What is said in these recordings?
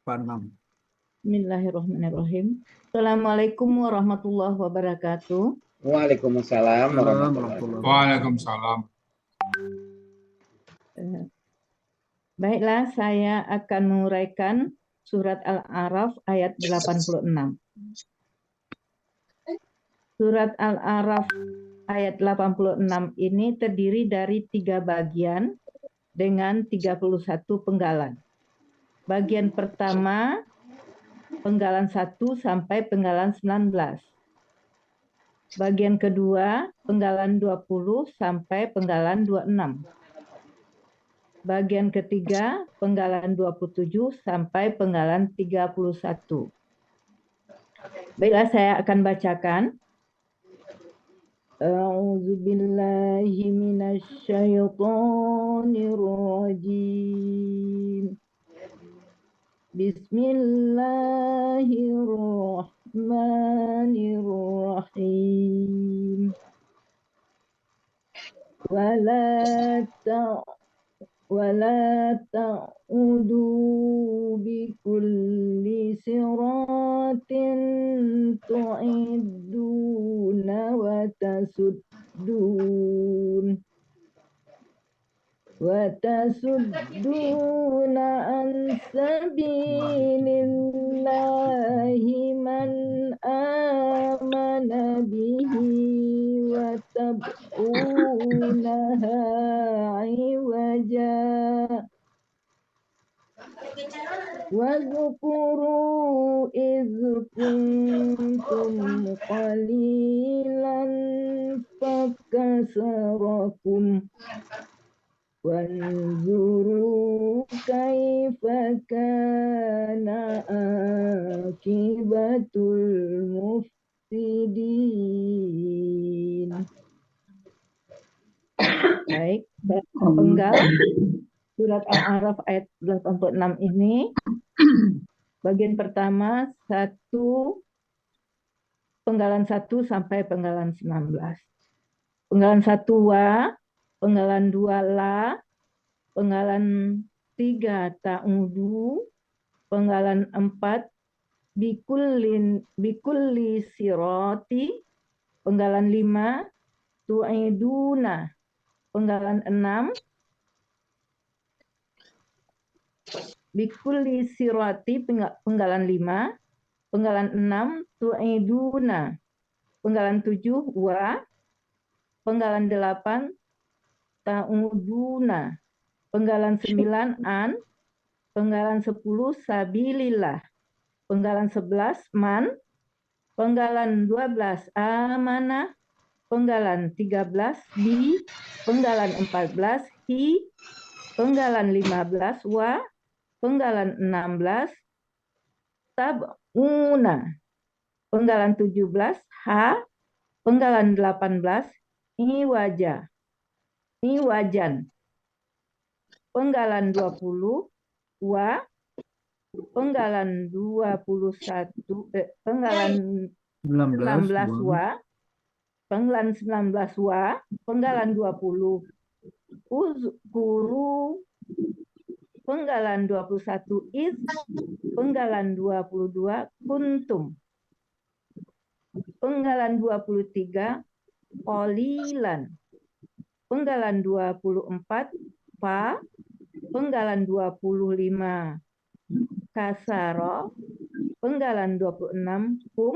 86. Bismillahirrahmanirrahim. Assalamualaikum warahmatullahi wabarakatuh. Waalaikumsalam warahmatullahi wabarakatuh. Waalaikumsalam. Baiklah, saya akan menguraikan surat Al-A'raf ayat 86. Surat Al-A'raf ayat 86 ini terdiri dari 3 bagian dengan 31 penggalan. Bagian pertama, penggalan 1 sampai penggalan 19. Bagian kedua, penggalan 20 sampai penggalan 26. Bagian ketiga, penggalan 27 sampai penggalan 31. Baiklah, saya akan bacakan. A'udzubillahi minasyaitonirrajim. Bismillahirrahmanirrahim. ولا تعودوا بكل صراط تعدون وتصدون عن سبيل الله من آمن به وتبغونها عوجا واذكروا إذ كنتم قليلا فكسركم وانظروا كيف كان عاقبة المفسدين. Baik, penggal surat Al-A'raf ayat 86 ini bagian pertama penggalan 1 sampai penggalan 19. Penggalan 1 wa, penggalan 2 la, penggalan 3 ta'udu, penggalan 4 bikulli siroti, penggalan 5 tu'iduna, penggalan 6 bikulli siroti, penggalan 5, penggalan 6 tu'iduna, penggalan 7 wa, penggalan 8 ta'uduna, penggalan 9 an, penggalan 10 sabilillah, penggalan 11 man, penggalan 12 amanah, penggalan 13 bi, penggalan 14 hi, penggalan 15 wa, penggalan 16 tab'una, penggalan 17 ha, penggalan 18 iwajan, penggalan 20 wa, penggalan 21 penggalan 19 wa, penggalan 19 wa, penggalan 20 uzkuru, penggalan 21 iz, penggalan 22 kuntum, penggalan 23 qalilan, penggalan 24 fa, penggalan 25 kasaro, penggalan 26 kum,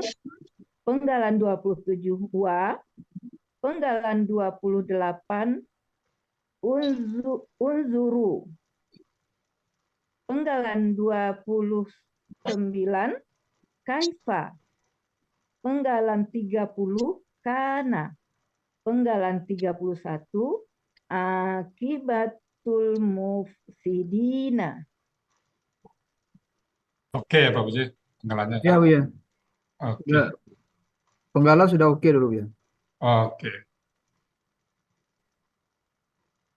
penggalan 27 wa, penggalan 28 unzuru, penggalan 29 kaifa, penggalan 30 kana, penggalan 31 akibatul mufsidina. Oke ya Pak Puji, penggalannya. Ya, Bu ya. Oke. Ya. Penggalan sudah oke dulu ya. Oke.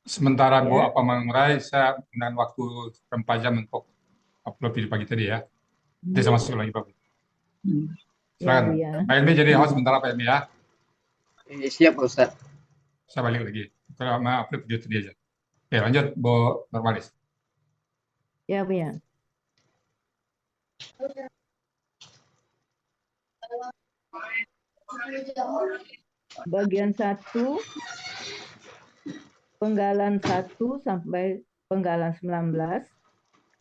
Sementara Bu apa mengurai, saya dengan waktu 4 jam untuk upload video pagi tadi ya. Nanti saya masuk lagi Pak Puji. Silakan. Ya, Bu ya. Pak Ilmi jadi host sebentar Pak Ilmi ya. Siap Ustaz. Saya balik lagi. Kalau mau upload video tadi aja. Oke lanjut Bu Nurmalis. Ya, Bu ya. Bagian 1, penggalan 1 sampai penggalan 19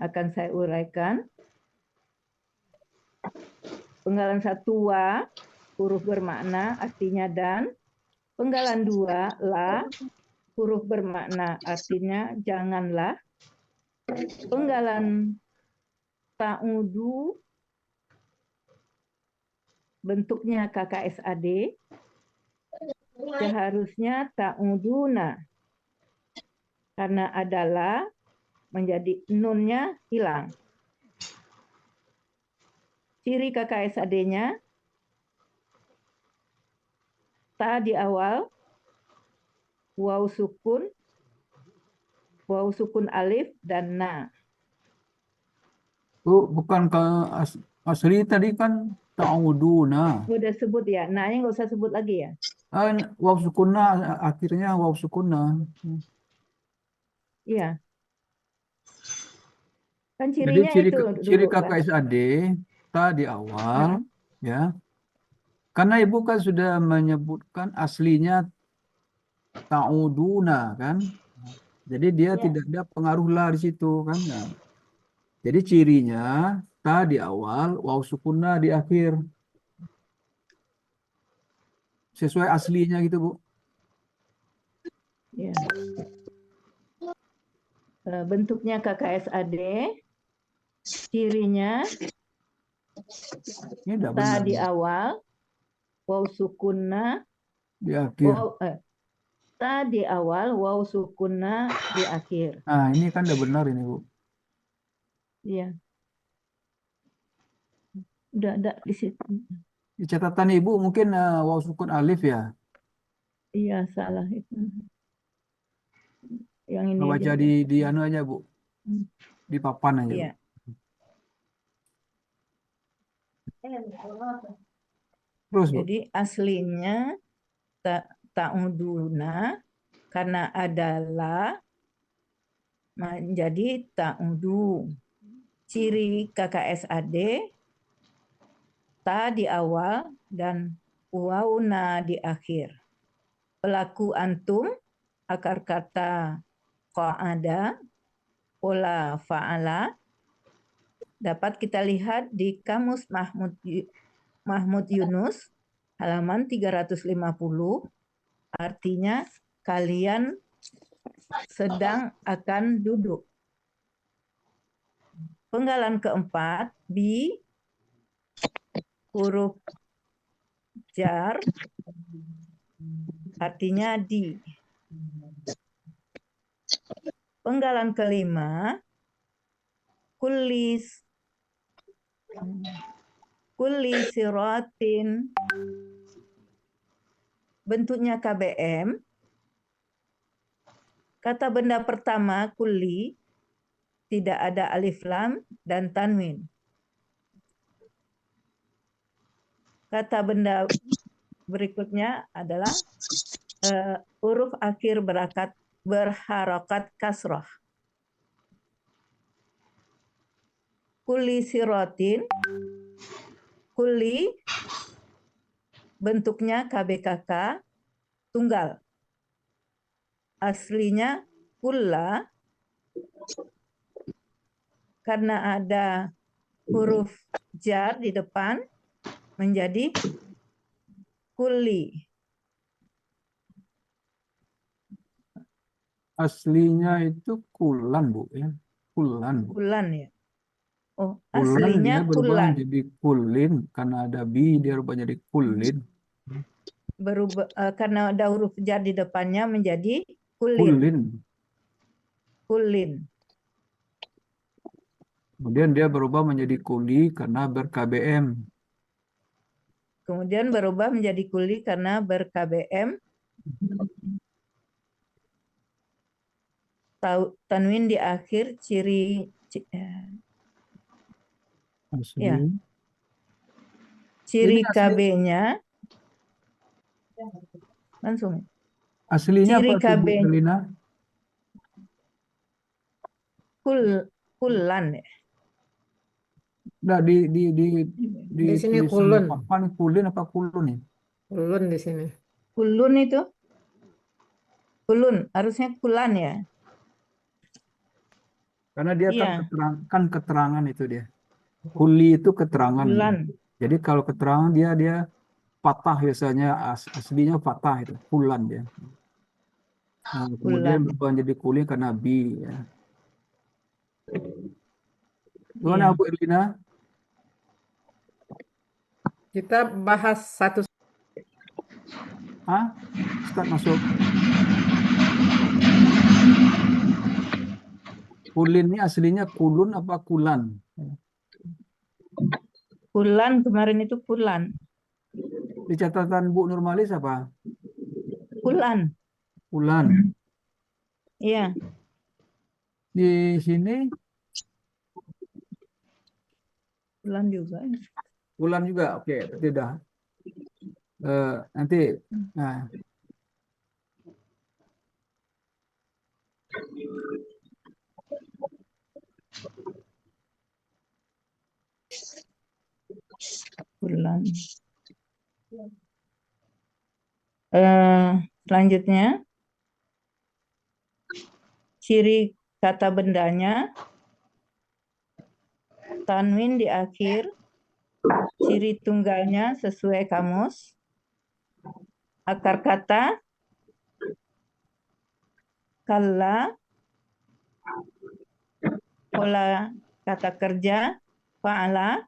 akan saya uraikan. Penggalan 1 wa, huruf bermakna artinya dan. Penggalan 2 la, huruf bermakna artinya janganlah. Penggalan ta'udu, bentuknya KKSAD, seharusnya ta'uduna. Karena adalah menjadi nunnya hilang. Ciri KKSAD-nya, ta di awal, waw sukun alif, dan na. Bu, bukan ke asli tadi kan ta'uduna. Udah sebut ya, na-nya nggak usah sebut lagi ya. Waw sukunna, akhirnya waw sukunna. Iya. Kan Jadi cirinya itu ciri dulu kan. KKSAD, ta di awal, Hmm. ya. Karena ibu kan sudah menyebutkan aslinya ta'uduna kan. Jadi dia Ya. tidak ada pengaruh la di situ kan. Nah, jadi cirinya ta di awal, waw sukunna di akhir. Sesuai aslinya gitu, Bu. Ya. Bentuknya KKSAD, cirinya Ini tidak ta benar di awal, waw sukunna, di akhir. ta di awal, waw sukunna di akhir. Nah, ini kan tidak benar ini, Bu. Iya. Udah ada di situ. Di catatan Ibu mungkin waw sukun alif ya. Iya, salah itu. Yang ini Baca aja. di anu aja, Bu. Di papan aja, Bu. Iya. Terus, Bu. Jadi aslinya ta'uduna, karena adalah menjadi ta'udu. Ciri KKSAD, ta di awal dan wawna di akhir. Pelaku antum, akar kata qa'ada, pola fa'ala, dapat kita lihat di Kamus Mahmud Yunus, halaman 350, artinya kalian sedang akan duduk. Penggalan keempat, bi, huruf jar, artinya di. Penggalan kelima, kulli siratin, bentuknya KBM. Kata benda pertama, kulli, tidak ada alif lam dan tanwin. Kata benda berikutnya adalah huruf akhir berharokat kasroh. Kulli sirotin, kulli bentuknya KBKK tunggal. Aslinya kulla, karena ada huruf jar di depan menjadi kulli. Aslinya itu kulan, Bu, ya. Kulan, Bu. Kulan ya. Oh, Kulan dia aslinya berubah kulan. menjadi kulin karena ada bi dia berubah jadi kulin. Berubah karena ada huruf jar di depannya menjadi kulin. Kulin. Kulin. Kemudian dia berubah menjadi kuli karena ber-KBM. Kemudian berubah menjadi kuli karena ber-KBM. Tanwin di akhir, ciri Asli. ya. Ciri Ini asli, KB-nya langsung. aslinya Ciri apa tuh, Bu KB Selina? kulan ya. Nah, Di sini tulisan kulun. papan kulin apa kulun nih? Kulun di sini. Kulun itu? Kulun, harusnya kulan ya. Karena dia kan Iya, keterangan itu dia. Kuli itu keterangan. kulan. Jadi kalau keterangan dia patah biasanya aslinya patah itu kulan dia. Nah, kemudian Kulan. berubah jadi kuli karena bi ya. Gimana Iya. Bu Erlina? Kita bahas satu. Hah? Ustaz masuk. Kulin ini aslinya kulun apa kulan? Kulan kemarin itu kulan. Di catatan Bu Nurmalis apa? Kulan. Kulan. Iya. Di sini Kulan juga. kulan juga. Oke, berarti udah. Nanti nah, Kulan. Selanjutnya, ciri kata bendanya, tanwin di akhir, ciri tunggalnya sesuai kamus, akar kata, kalla, pola kata kerja, fa'ala,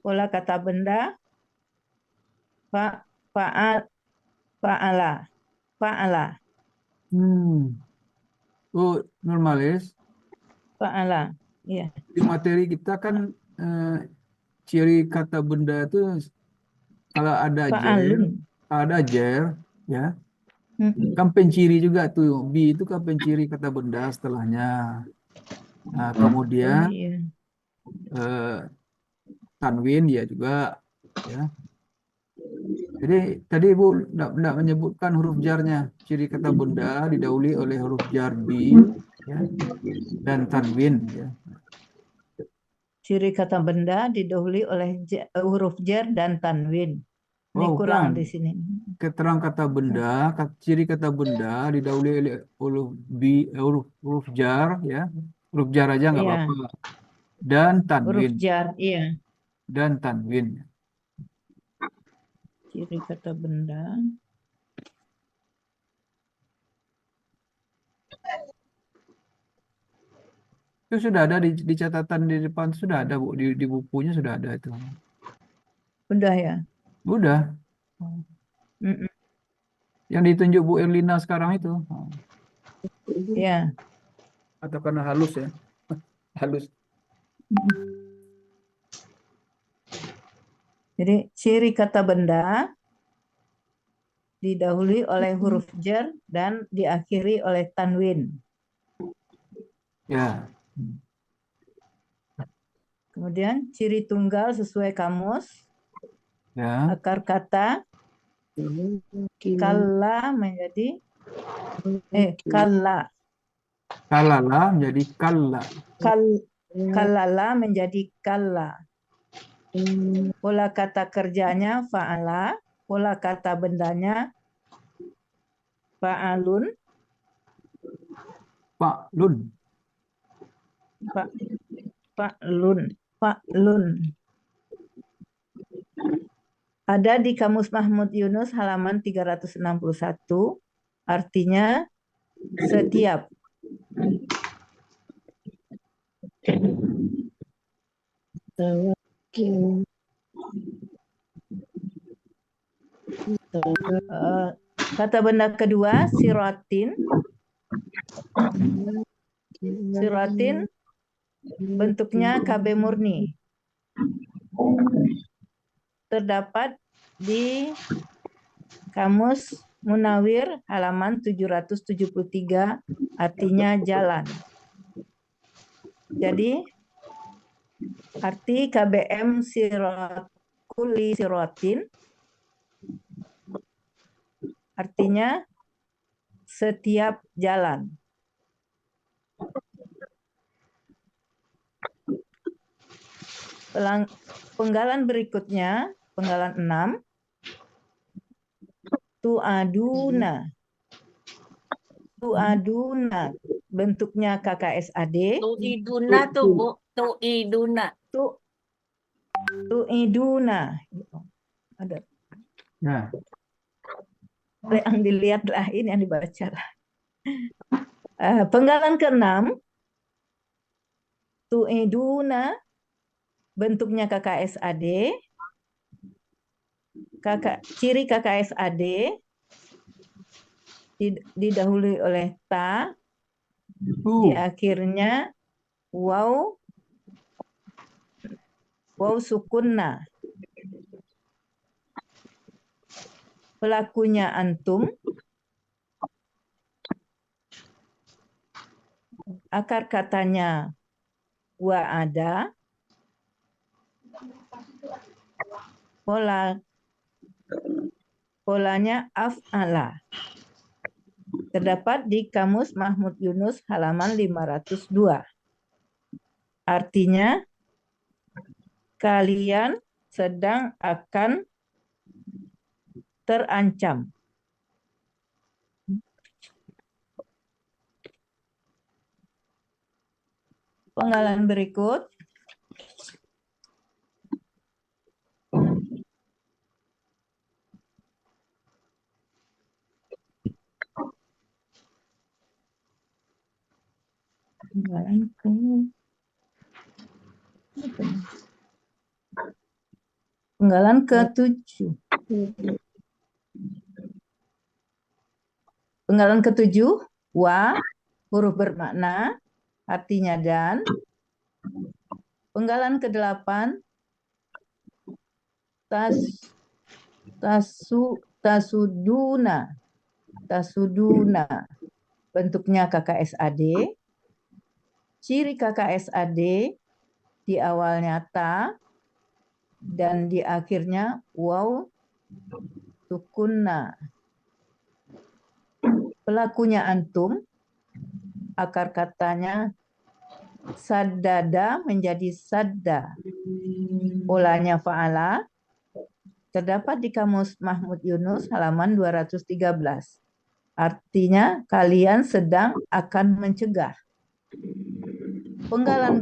pola kata benda, fa'ala, fa'ala, Bu Nurmalis, fa'ala. Iya. di materi kita kan ciri kata benda itu kalau Fa'alun. ada jer, ya, Hmm. kan penciri juga tuh. Bi itu kan penciri kata benda setelahnya. Nah, Oh kemudian iya. tanwin ya juga, ya. Jadi tadi Ibu tidak menyebutkan huruf jarnya. Ciri kata benda didahului oleh huruf jar bi, ya, dan tanwin, ya. Ciri kata benda didahului oleh huruf jar dan tanwin. Ini Oh, kurang bukan. di sini. Keterangan kata benda, ciri kata benda didahului oleh huruf jar, ya. Huruf jar aja nggak Iya, apa-apa. Dan huruf tanwin, jar. Iya, dan tanwin. ciri kata benda. Itu sudah ada di catatan di depan, sudah ada Bu, di bukunya sudah ada itu. Udah ya. Udah. Mm-mm. Yang ditunjuk Bu Erlina sekarang itu. Iya. Atau karena halus ya? Halus. Jadi ciri kata benda didahului oleh huruf jar dan diakhiri oleh tanwin. Ya. Kemudian ciri tunggal sesuai kamus, Ya. akar kata kalla menjadi kalla. Kalala menjadi kalla. Kallala menjadi kalla. Pola kata kerjanya fa'ala, pola kata bendanya fa'alun, Fa'lun. fa'lun. Ada di Kamus Mahmud Yunus halaman 361, artinya setiap. Kata benda kedua, sirotin. Sirotin bentuknya KB murni. Terdapat di Kamus Munawir halaman 773, artinya jalan. Jadi arti KBM kuli sirotin artinya setiap jalan. Penggalan berikutnya, penggalan 6. Tu'aduna. Tu'aduna. Bentuknya KKSAD. Tu'iduna tuh, Bu. Tu'iduna. Tu'iduna. Ada Ya. yang dilihat lah, ini yang dibaca lah. Penggalan ke-6. Tu'iduna. Bentuknya KKSAD. Ciri KKSAD didahului oleh ta, di akhirnya waw sukunna. Pelakunya antum. Akar katanya wa'ada. Polanya af'ala. Terdapat di Kamus Mahmud Yunus halaman 502. Artinya, kalian sedang akan terancam. Penggalan berikut. Penggalan ke-7. Penggalan ke-7, wa, huruf bermakna, artinya dan. Penggalan ke-8, tasuduna. Tasuduna. Bentuknya KKSAD. Ciri KKSAD di awalnya ta dan di akhirnya waw sukunna. Pelakunya antum. Akar katanya saddada menjadi sadda. Polanya fa'ala. Terdapat di Kamus Mahmud Yunus halaman 213. Artinya kalian sedang akan mencegah. Penggalan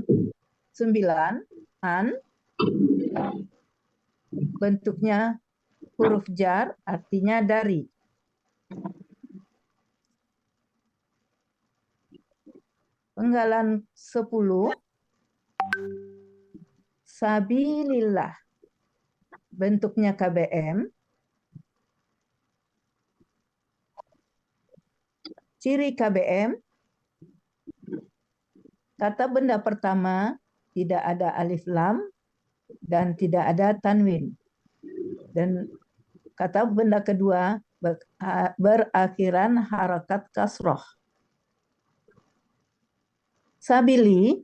9, an. Bentuknya huruf jar, artinya dari. Penggalan 10, sabilillah. Bentuknya KBM. Ciri KBM. Kata benda pertama tidak ada alif lam dan tidak ada tanwin. Dan kata benda kedua berakhiran harakat kasroh. Sabili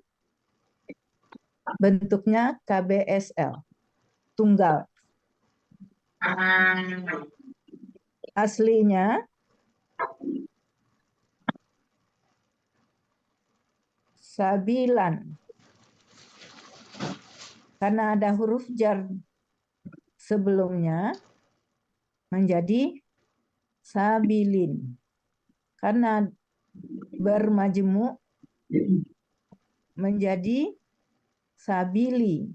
bentuknya KBSL, tunggal. Aslinya sabilan. Karena ada huruf jar sebelumnya menjadi sabilin. Karena bermajmu menjadi sabili.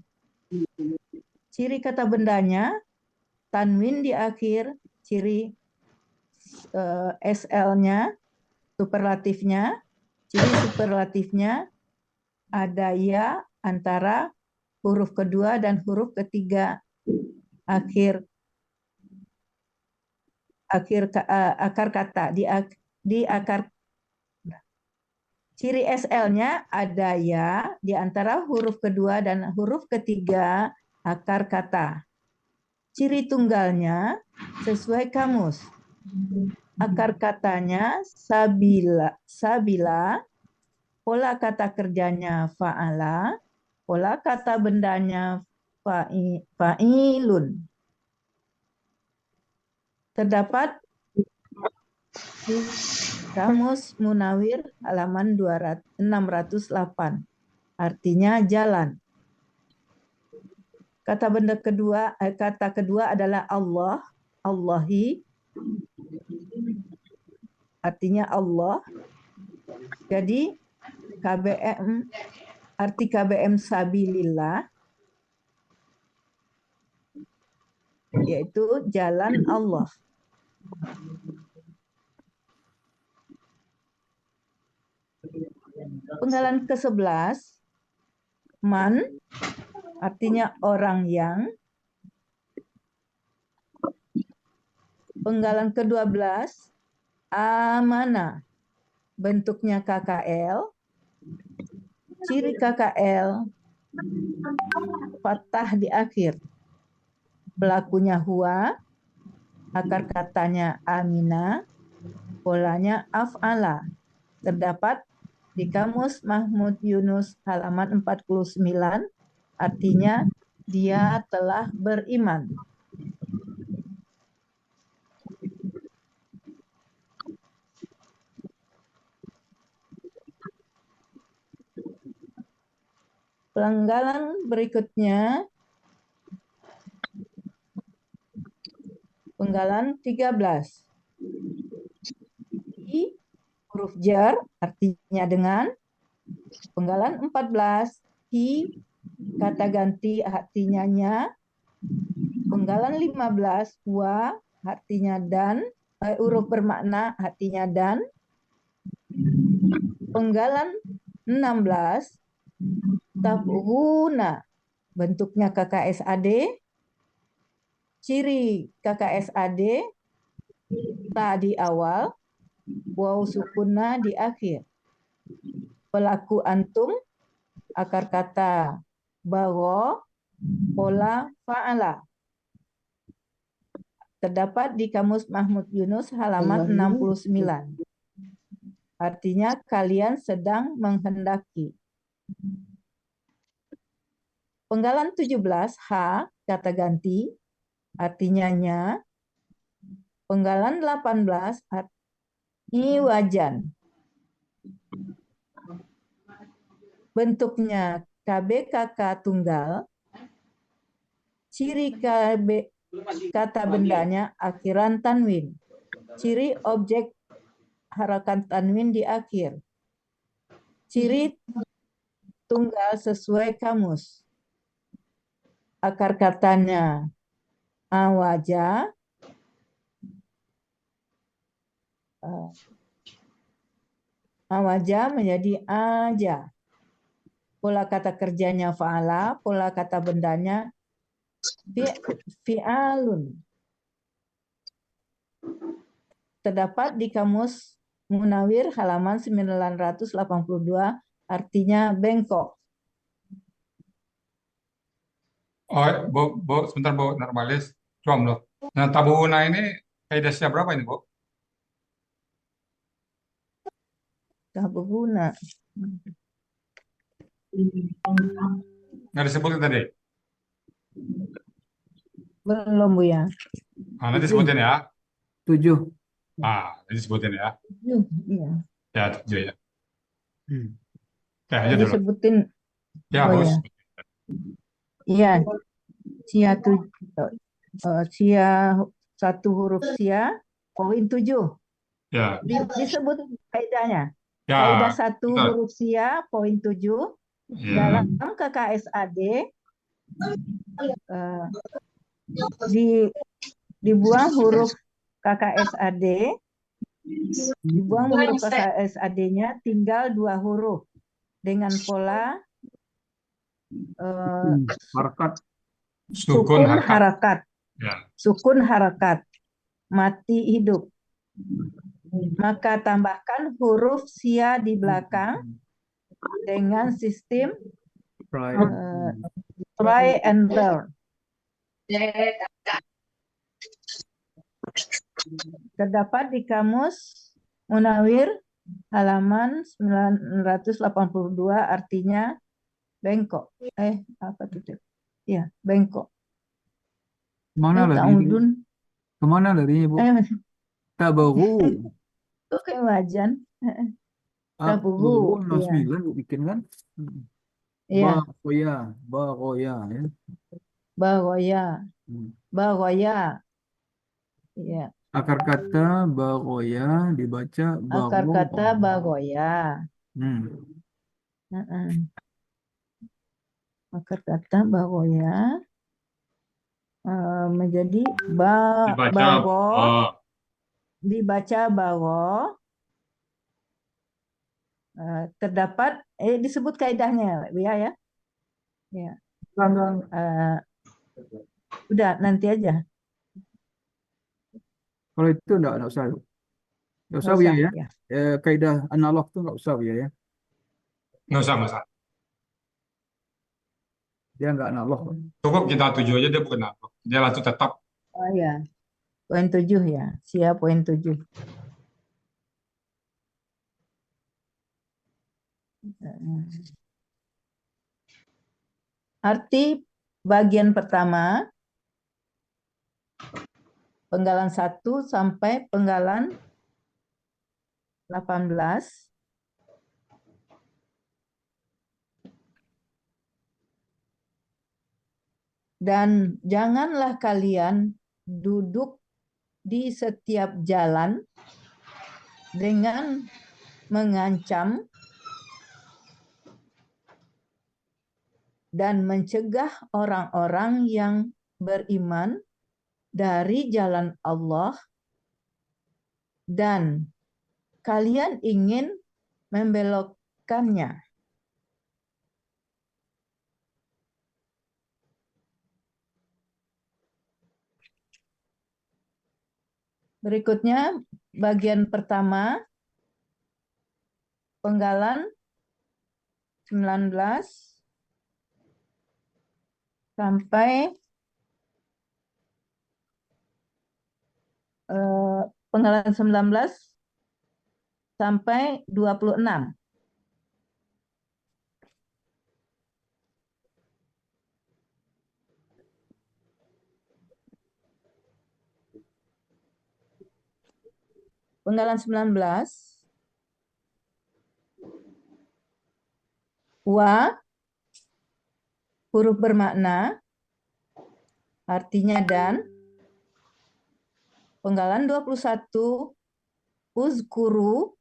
Ciri kata bendanya tanwin di akhir, ciri SL-nya, superlatifnya. Ciri superlatifnya ada ya antara huruf kedua dan huruf ketiga akar kata di akar. Ciri SL-nya ada ya di antara huruf kedua dan huruf ketiga akar kata. Ciri tunggalnya sesuai kamus. Akar katanya sabila, pola kata kerjanya fa'ala, pola kata bendanya fa'ilun. Terdapat Kamus Munawir halaman 608. Artinya jalan. Kata kedua adalah Allah, Allahi, artinya Allah. Jadi arti KBM sabilillah yaitu jalan Allah. Penggalan ke-11, man, artinya orang yang. Penggalan ke-12, amana, bentuknya KKL. Ciri KKL, fathah di akhir. Pelakunya huwa, akar katanya amina, polanya af'ala. Terdapat di Kamus Mahmud Yunus halaman 49, artinya dia telah beriman. Penggalan berikutnya, penggalan 13. I, huruf jar, artinya dengan. Penggalan 14, hi, kata ganti artinya nya. Penggalan 15, wa, artinya dan, huruf bermakna artinya dan. Penggalan 16, tabghuna, bentuknya KKSAD. Ciri KKSAD, ta di awal, waw sukunna di akhir. Pelaku antum, akar kata bago, pola fa'ala. Terdapat di Kamus Mahmud Yunus halaman 69. Artinya kalian sedang menghendaki. Penggalan 17, ha, kata ganti, artinya nya. Penggalan 18, wajan. Bentuknya KBKK tunggal. Ciri kata bendanya akhiran tanwin. Ciri objek harakat tanwin di akhir. Ciri tunggal sesuai kamus. Akar katanya awaja, awaja menjadi aja. Pola kata kerjanya fa'ala, pola kata bendanya fi'alun. Terdapat di Kamus Munawir halaman 982, artinya bengkok. Oh, Bu, sebentar Bu, normalis. Coba loh. Nah, tabuna ini kaidahnya berapa ini, Bu? Tabuna. Nggak disebutin tadi? Belum, Bu ya. Nah, nanti sebutin ya. 7. Nanti sebutin ya. Iya. Ya, 7 ya. Aja Jadi dulu. sebutin. Ya, Oh, Bos. ya. Iya. Sia satu huruf sia, poin 7. Ya. Disebut kaidahnya. Ya. Kaidah 1 Betul. huruf sia, poin 7. Ya. Dalam KKSAD dibuang huruf KKSAD, dibuang huruf KKSAD-nya tinggal 2 huruf dengan pola Harakat. sukun harakat. Ya. Sukun harakat. Mati hidup. Maka tambahkan huruf sia di belakang dengan sistem try and learn. Terdapat di Kamus Munawir halaman 982, artinya bengkok. Apa itu? Ya, bengkok. Kemana larinya? Kemana larinya, Bu? Tabahu. Itu kayak wajan. Tabahu Tabahu. 09 Bu bikin kan? Ya, Bagoya ya. bagoya, Hmm. bagoya. Ya, Akar kata bagoya dibaca akar bago. kata bagoya. Hmm. Heeh. Akar kata bagoya menjadi Dibaca bago, oh, dibaca bago. Terdapat disebut kaidahnya ya ya. Ya. Eh, udah nanti aja. Kalau itu enggak usah. Enggak usah Nggak Buya usah ya. ya. Kaidah analog tuh enggak usah Buya ya. nggak usah, nggak usah. Dia enggak analog. Cukup kita tuju aja dia bukan apa. Dia langsung tetap. Oh ya, poin 7 ya. Siap poin 7. Arti bagian pertama penggalan 1 sampai penggalan 18. Dan janganlah kalian duduk di setiap jalan dengan mengancam dan mencegah orang-orang yang beriman dari jalan Allah, dan kalian ingin membelokkannya. Berikutnya bagian pertama penggalan 19 sampai penggalan 19 sampai 26. Penggalan 19, wa huruf bermakna artinya dan. Penggalan 21, uzkuru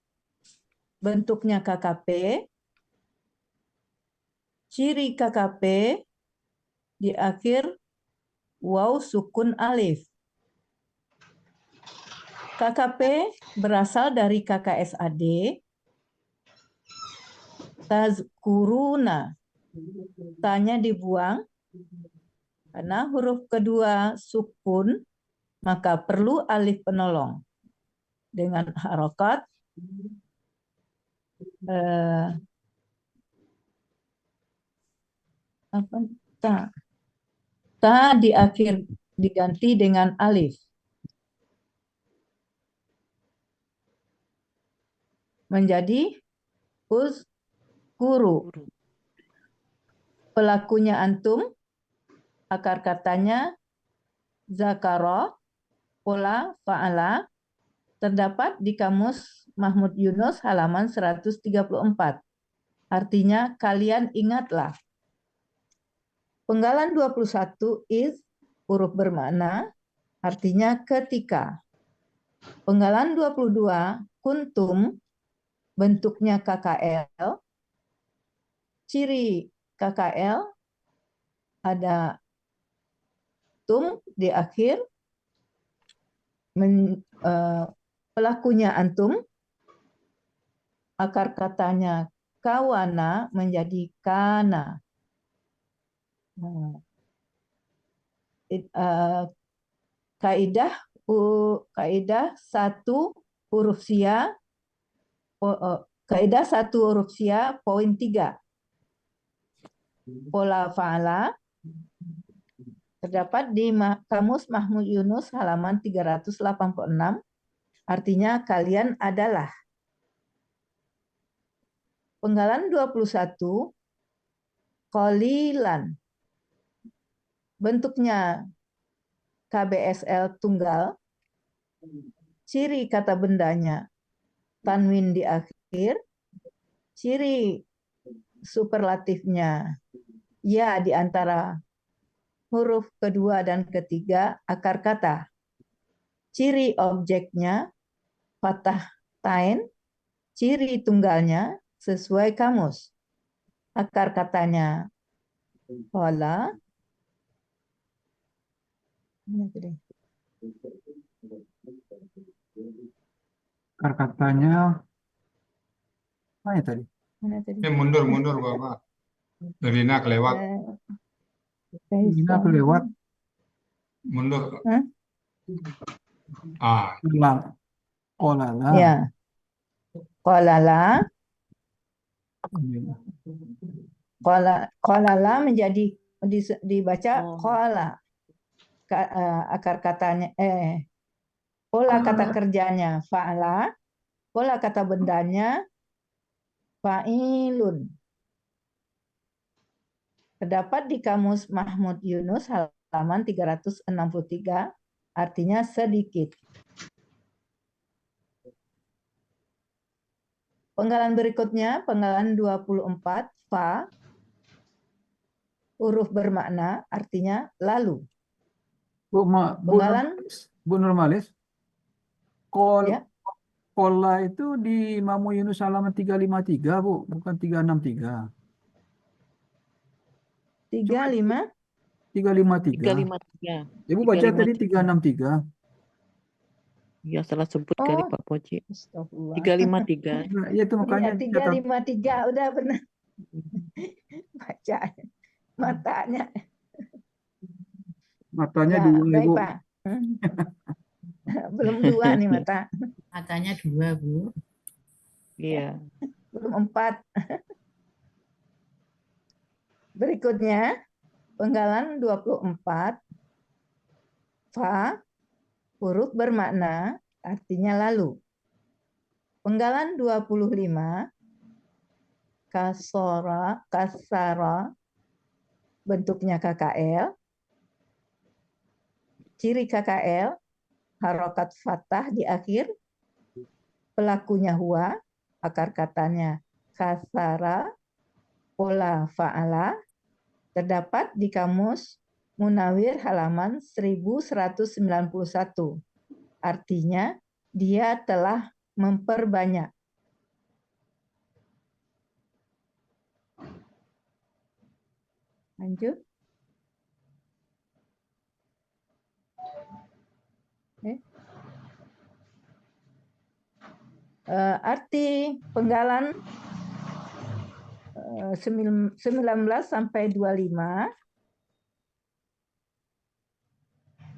bentuknya KKP. Ciri KKP di akhir waw sukun alif. KKP berasal dari KKSAD, tazkuruna. Tanya dibuang karena huruf kedua sukun, maka perlu alif penolong dengan harokat ta. Ta di akhir diganti dengan alif. Menjadi uzkuru. Pelakunya antum, akar katanya zakaro, pola fa'ala, terdapat di kamus Mahmud Yunus halaman 134. Artinya kalian ingatlah. Penggalan 21 is huruf bermakna artinya ketika. Penggalan 22 kuntum bentuknya KKL. Ciri KKL ada tum di akhir, pelakunya antum, akar katanya kawana menjadi kana. Kaidah satu huruf sia, kaidah satu huruf sia poin 3. Pola fa'ala terdapat di kamus Mahmud Yunus halaman 386. Artinya kalian adalah. Penggalan 21 qalilan. Bentuknya KBSL tunggal. Ciri kata bendanya tanwin di akhir. Ciri superlatifnya. Ya di antara huruf kedua dan ketiga akar kata. Ciri objeknya fathah tain, ciri tunggalnya sesuai kamus. Akar katanya qala. Akar katanya apa ya tadi? Mana tadi? Mundur Bapak. Rina kelewat. Ini aku lewat. Mundur. Hah? Ah, Kolala. Ya. Qalala. Qalala menjadi dibaca qala. Akar katanya pola kata kerjanya fa'ala, pola kata bendanya fa'ilun. Terdapat di kamus Mahmud Yunus halaman 363, artinya sedikit. Penggalan berikutnya, penggalan 24, fa, huruf bermakna, artinya lalu. Penggalan Bu Nurmalis, ya, kola itu di Mamu Yunus halaman 353, Bu, bukan 363. 35, 353. 353. Ibu baca tadi 363. Ya, salah sebut Oh. kali Pak Poci. Astagfirullah. 353. Nah, iya itu makanya Iya, 353, udah benar. Baca matanya ya, dua, baik Ibu. Pak. Belum 2 nih mata. Matanya 2, Bu. Iya. Belum 4. Berikutnya, penggalan 24, fa, huruf bermakna, artinya lalu. Penggalan 25, kasara, bentuknya KKL. Ciri KKL, harokat fathah di akhir. Pelakunya huwa, akar katanya kasara, pola fa'ala. Terdapat di kamus Munawir halaman 1191. Artinya, dia telah memperbanyak. Lanjut. Arti penggalan 19 sampai 25.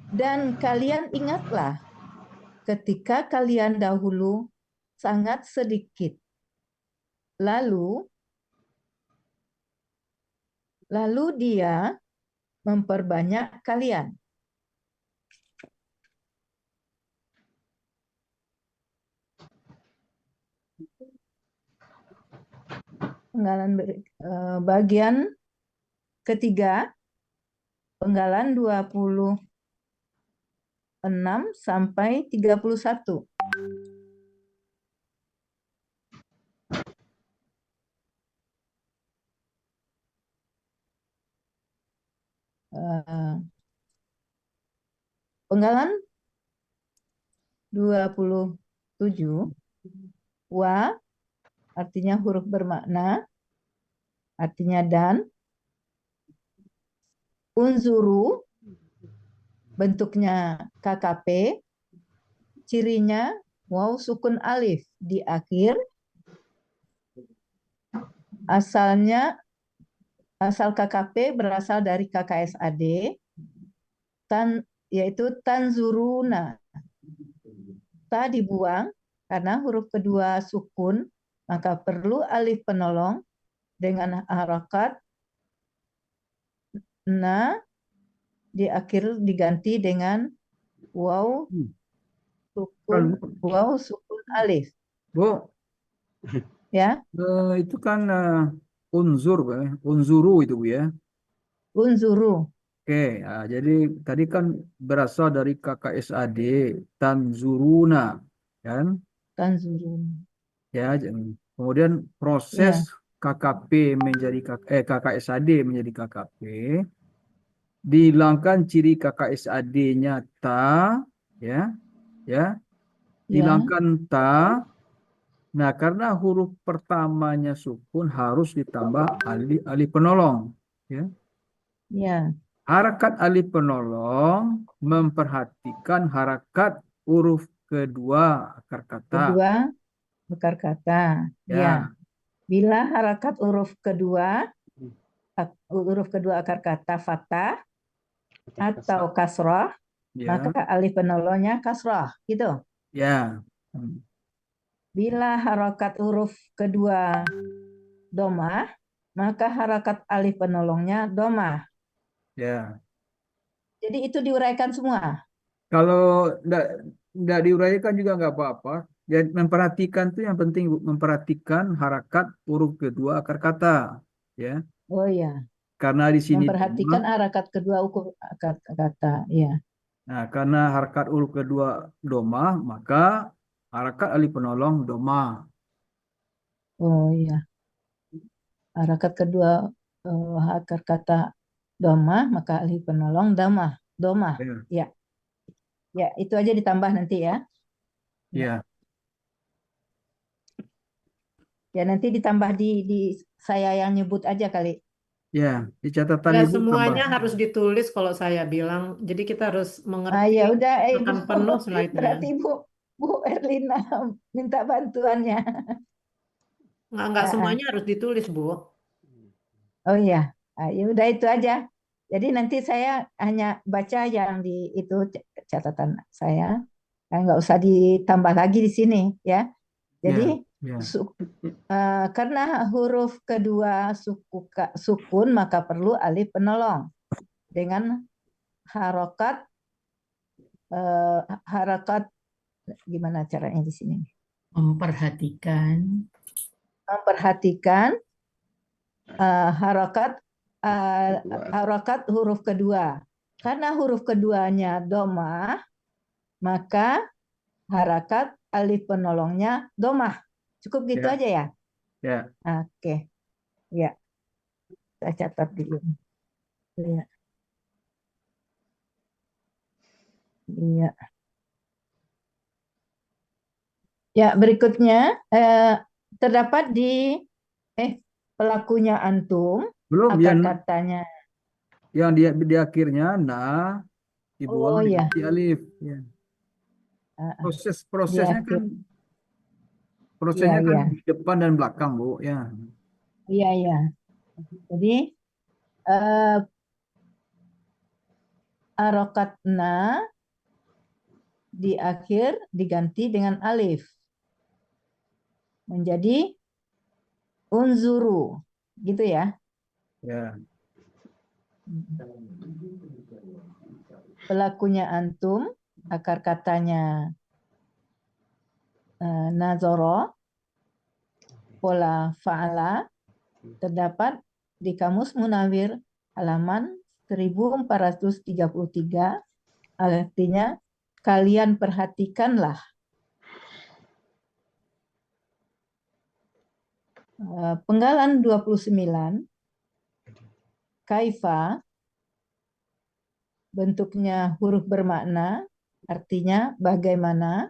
Dan kalian ingatlah ketika kalian dahulu sangat sedikit. Lalu dia memperbanyak kalian. Penggalan bagian ketiga, penggalan 26 sampai 31. Penggalan 27, wa, artinya huruf bermakna, artinya dan. Unzuru, bentuknya KKP, cirinya waw sukun alif di akhir. Asal KKP berasal dari KKSAD, yaitu tanzuruna. Ta dibuang karena huruf kedua sukun, maka perlu alif penolong dengan harakat na di akhir diganti dengan waw sukun alif. Bu, Ya, itu kan unzuru itu, Bu ya. unzuru. Oke, jadi tadi kan berasal dari KKSAD, tanzuruna, kan? Tanzuruna. Ya, kemudian proses KKP menjadi KKSAD menjadi KKP, dihilangkan ciri KKSAD-nya ta, ya, ya, Ya. hilangkan ta. Nah, karena huruf pertamanya sukun harus ditambah alif penolong, ya. Ya. Harakat alif penolong memperhatikan harakat huruf kedua akar kata. Kedua, akar kata. Ya. Ya, Bila harakat huruf kedua akar kata fathah atau kasrah, ya, maka alif penolongnya kasrah, gitu. ya. Hmm. Bila harakat huruf kedua domah, maka harakat alif penolongnya domah. Ya. Jadi itu diuraikan semua. Kalau enggak diuraikan juga nggak apa-apa. Jadi memperhatikan tuh yang penting, Bu. Memperhatikan harakat huruf kedua akar kata, ya. Oh ya, Karena di sini memperhatikan harakat kedua akar kata. Ya. nah, karena harakat huruf kedua domah, maka harakat alif penolong domah. Oh ya, harakat kedua akar kata domah, maka alif penolong domah. Domah. Ya, Ya. Ya, itu aja ditambah nanti ya. ya, Ya, nanti ditambah di saya yang nyebut aja kali. ya. Di catatan Ya, Ibu tambah. semuanya harus ditulis kalau saya bilang. Jadi kita harus Ah, mengerti ya udah, Ibu. akan penuh slide-nya. Berarti Bu Erlina minta bantuannya. Nggak Ah, ah. semuanya harus ditulis, Bu. Oh iya, ya udah itu aja. Jadi nanti saya hanya baca yang di itu catatan saya. Nggak usah ditambah lagi di sini ya. Jadi Ya, ya, karena huruf kedua sukun maka perlu alif penolong dengan harokat harakat gimana caranya di sini? Memperhatikan. Memperhatikan harokat huruf kedua. Karena huruf keduanya domah, maka harakat alif penolongnya domah. Cukup gitu ya, aja ya? ya. Oke. Ya, saya catat dulu. Iya. Iya. Ya, berikutnya terdapat di pelakunya antum, Belum akar yang katanya. di akhirnya nah dibuang Oh ya, diganti alif. Ya. di Prosesnya kan akhir. Iya, prosesnya kan iya. di depan dan belakang, Bu. Ya. Iya, iya. Jadi eh, arokatna di akhir diganti dengan alif menjadi unzuru, gitu ya. Ya. Pelakunya antum, akar katanya nazoro, pola fa'ala, terdapat di Kamus Munawir halaman 1433, artinya kalian perhatikanlah. Penggalan 29, kaifa, bentuknya huruf bermakna, artinya bagaimana.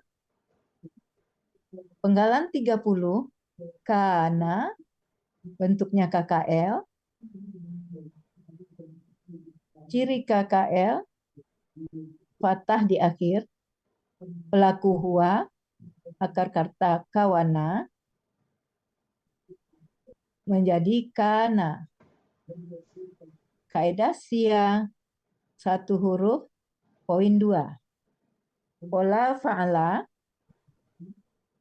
Penggalan 30, kana, bentuknya KKL. Ciri KKL, fathah di akhir. Pelaku huwa, akar kata kawana, menjadi kana. Kaidah sia, satu huruf, poin 2. Pola fa'ala,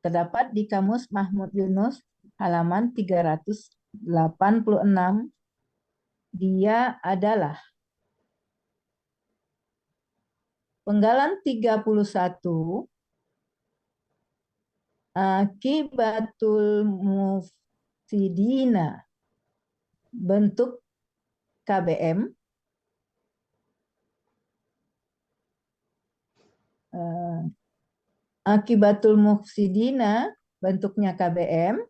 terdapat di Kamus Mahmud Yunus halaman 386. Dia adalah. Penggalan 31, akibatul mufsidina, bentuk KBM. Akibatul mufsidina, bentuknya KBM.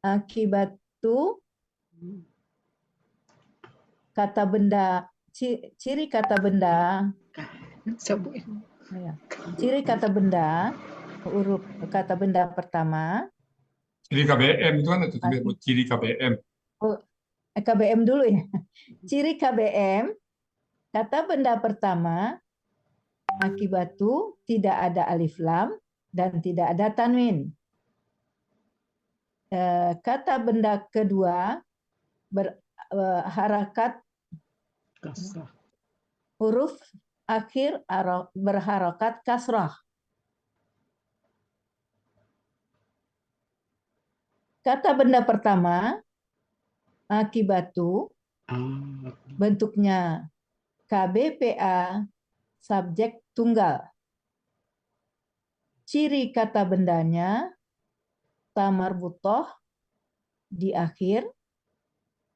Akibat batu, kata benda, ciri kata benda, ya. Ciri kata benda, huruf kata benda pertama, Ciri KBM itu kan itu tulis ciri KBM. oh, KBM dulu ya. Ciri KBM, kata benda pertama, aki batu, tidak ada alif lam, dan tidak ada tanwin. Kata benda kedua, harakat huruf akhir berharakat kasrah. Kata benda pertama, aki batu, bentuknya KBPA, subjek tunggal. Ciri kata bendanya, ta marbutoh di akhir.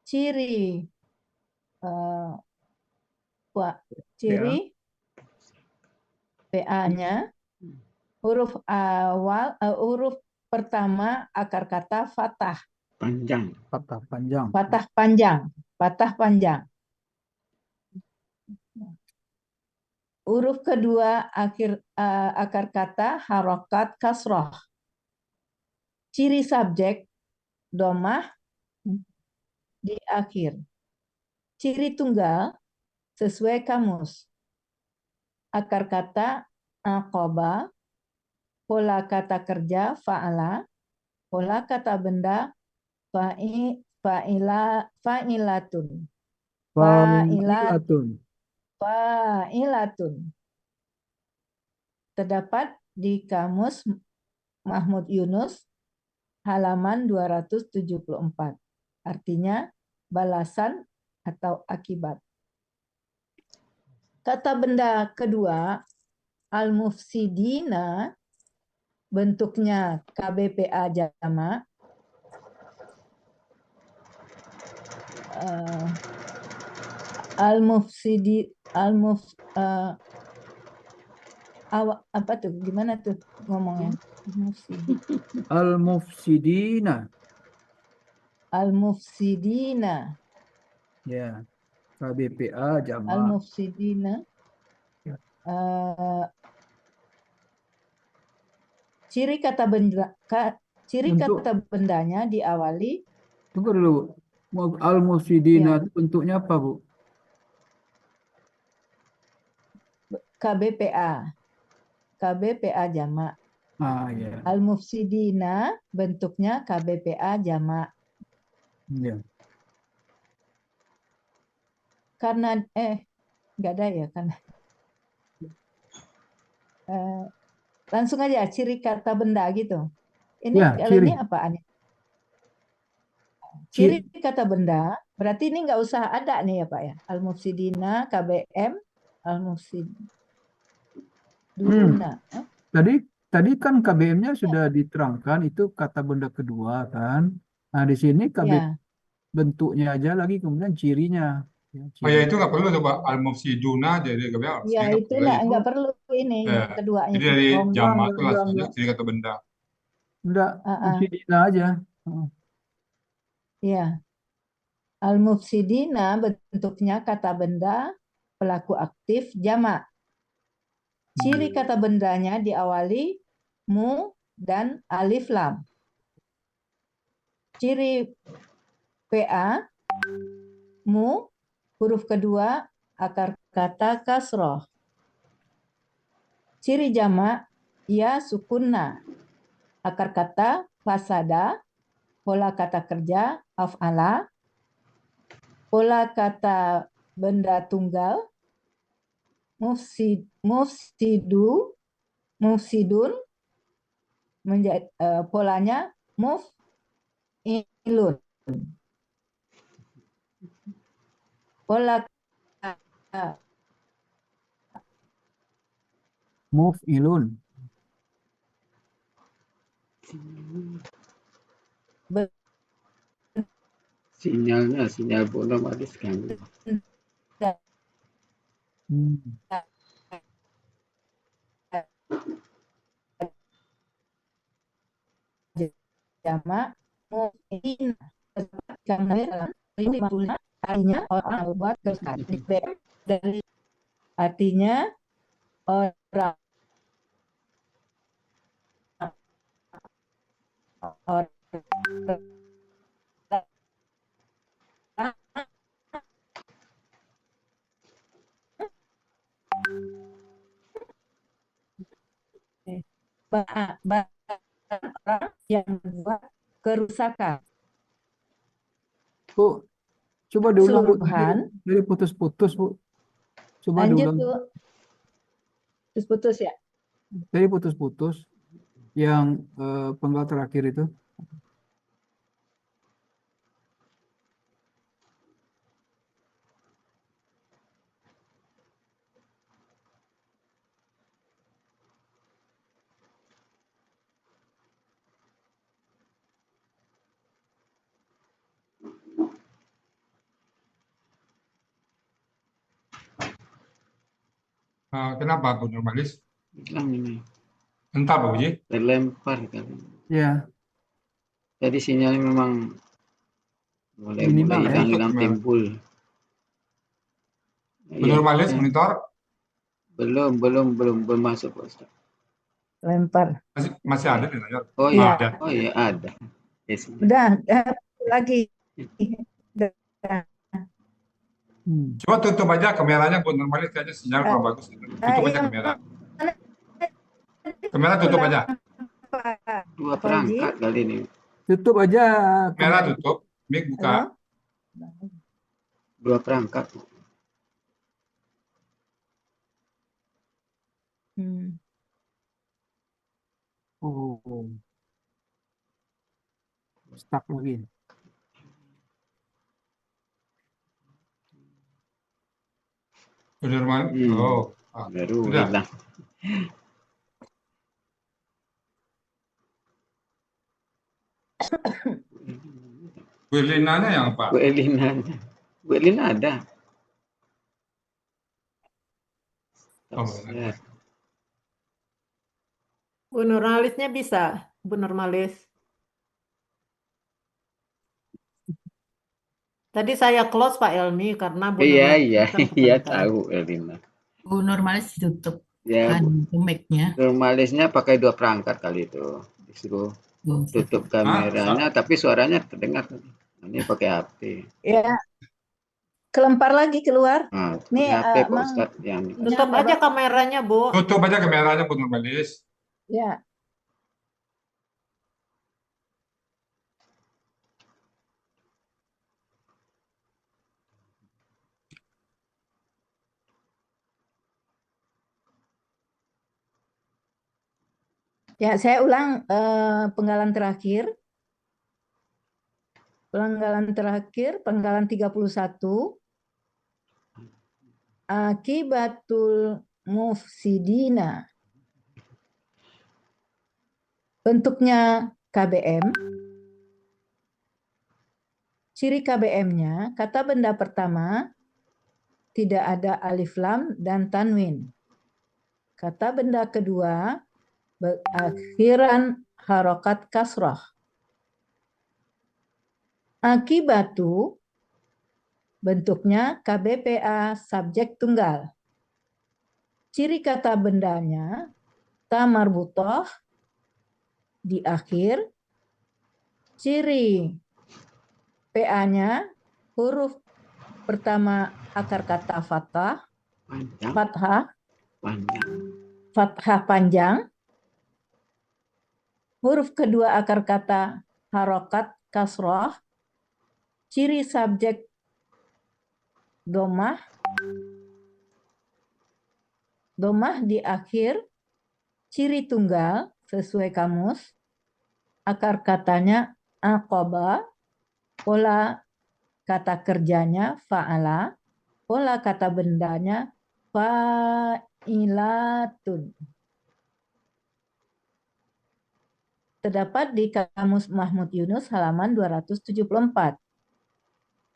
Ciri ciri PA-nya, huruf awal, huruf pertama akar kata fathah. Patah panjang. Patah panjang. Patah panjang. Huruf kedua akar kata harokat kasroh. Ciri subjek domah di akhir. Ciri tunggal sesuai kamus. Akar kata aqoba, pola kata kerja fa'ala, pola kata benda fa'ilatun. Fa'ilatun. Terdapat di kamus Mahmud Yunus halaman 274. Artinya balasan atau akibat. Kata benda kedua, al-mufsidina, bentuknya KBPA jamak. Apa tuh? Gimana tuh ngomongnya? Al-mufsidina. Al-mufsidina. Ya. KBPA jamak. Al-mufsidina. Ciri kata bendanya diawali. Tunggu dulu. Al-mufsidina itu bentuknya apa, Bu? KBPA. KBPA jamak. Ya. Al-mufsidina bentuknya KBPA jamak. Ya. Karena nggak ada ya kan. Langsung aja ciri kata benda gitu. Ini Ya, kalau ciri. ini apaan? Ciri kata benda berarti ini nggak usah ada nih ya Pak ya. Al-mufsidina KBM al-mufsiduna. Tadi kan KBM-nya sudah diterangkan itu kata benda kedua kan. Nah, di sini Ya. bentuknya aja lagi kemudian cirinya. Ya, Oh ya ciri. itu nggak perlu coba al-mufsiduna jadi KBM. Ya itu nggak perlu ini yang keduanya. Jadi dari jamak itu langsung enggak. ciri kata benda. Enggak, mufsidina aja. Ya. Al-mufsidina bentuknya kata benda pelaku aktif jamak. Ciri kata bendanya diawali mu dan alif lam. Ciri PA mu, huruf kedua akar kata kasroh. Ciri jamak ya sukunna. Akar kata fasada, pola kata kerja af'ala, pola kata benda tunggal mufsidun, menjadi polanya muf'ilun. Pola kata muf'ilun. Sinyal belum habis kami. jamak mu'in. karena 50 artinya orang berbuat kerusakan. Dari artinya orang orang orang yang membuat kerusakan. Bu, coba diulang Bu. Keseluruhan. Dari putus-putus Bu. Coba Lanjut diulang. Bu. Terus putus ya. Dari putus-putus yang penggal terakhir itu. Kenapa Bu Nurmalis? Hilang ini. Entah Bu Uji. Terlempar kali. Ya, Jadi sinyalnya memang mulai Minimal ya. hilang Tutup, timbul. Bu Iya, Nurmalis Ya. monitor belum masuk Pak Ustaz. Lempar. masih ada di layar. Oh Iya. iya, oh iya ada. Yes. Udah lagi. Coba tutup aja kameranya Bu Nurmalis, kayaknya sinyal kurang bagus. Tutup aja kamera. Kamera tutup aja. Dua perangkat kali ini. Tutup aja. Kamera tutup, mic buka. Halo? Dua perangkat. Oh. Stuck lagi. Bu Nurmalis. Oh, Baru sudah. hilang. Bu Elinanya yang apa? Bu Elinanya. Bu Elina ada. Oh, Ya. Bu Nurmalisnya bisa, Bu Nurmalis. Tadi saya close Pak Elmi karena Bu Iya, Nurmalis kan iya kepental. tahu Elina. Bu Nurmalis ditutup Ya, kan mic-nya. normalisnya pakai dua perangkat kali itu. Disuruh Bu. tutup kameranya, tapi suaranya terdengar. Ini pakai HP. Ya. Kelempar lagi keluar. Nah, Nih, HP Pak Mang. Ustadz yang Tutup aja kameranya, Bu. Tutup aja kameranya Bu Nurmalis. Ya. Ya, saya ulang penggalan terakhir. Penggalan 31. Akibatul mufsidina. Bentuknya KBM. Ciri KBM-nya, kata benda pertama tidak ada alif lam dan tanwin. Kata benda kedua berakhiran harokat kasrah. Akibatu bentuknya KBPA subjek tunggal. Ciri kata bendanya ta marbutoh di akhir. Ciri PA-nya huruf pertama akar kata fathah, fathah panjang. Huruf kedua akar kata harokat kasroh. Ciri subjek domah. Domah di akhir. Ciri tunggal sesuai kamus. Akar katanya aqaba. Pola kata kerjanya fa'ala. Pola kata bendanya fa'ilatun. Terdapat di Kamus Mahmud Yunus halaman 274.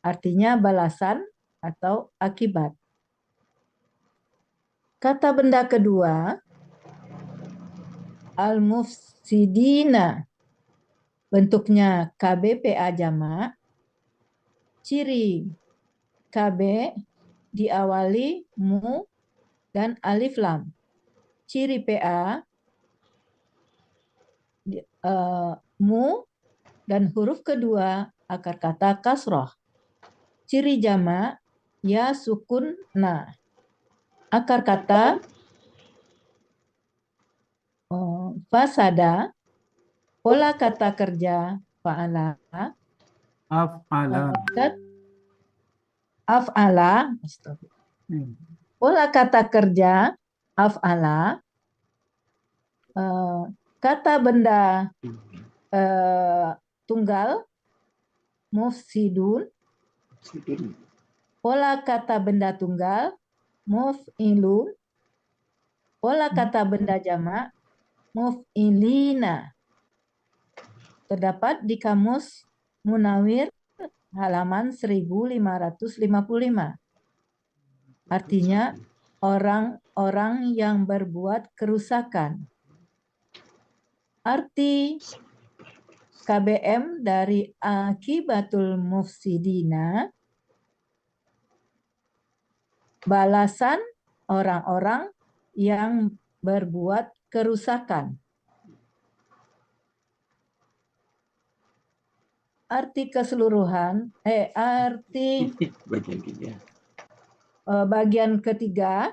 Artinya balasan atau akibat. Kata benda kedua, al-mufsidina. Bentuknya KBPA jamak. Ciri KB diawali mu dan alif lam. Ciri PA mu dan huruf kedua akar kata kasroh. Ciri jamak ya sukun na. Akar kata fasada. Pola kata kerja fa'ala. Af'ala. Af'ala. Pola kata kerja af'ala. Kata benda tunggal mufsidun. Pola kata benda tunggal muf'ilun. Pola kata benda jamak muf'ilina. Terdapat di kamus Munawir halaman 1555. Artinya orang-orang yang berbuat kerusakan. Arti KBM dari akibatul mufsidina, balasan orang-orang yang berbuat kerusakan. Arti keseluruhan, arti bagian ketiga.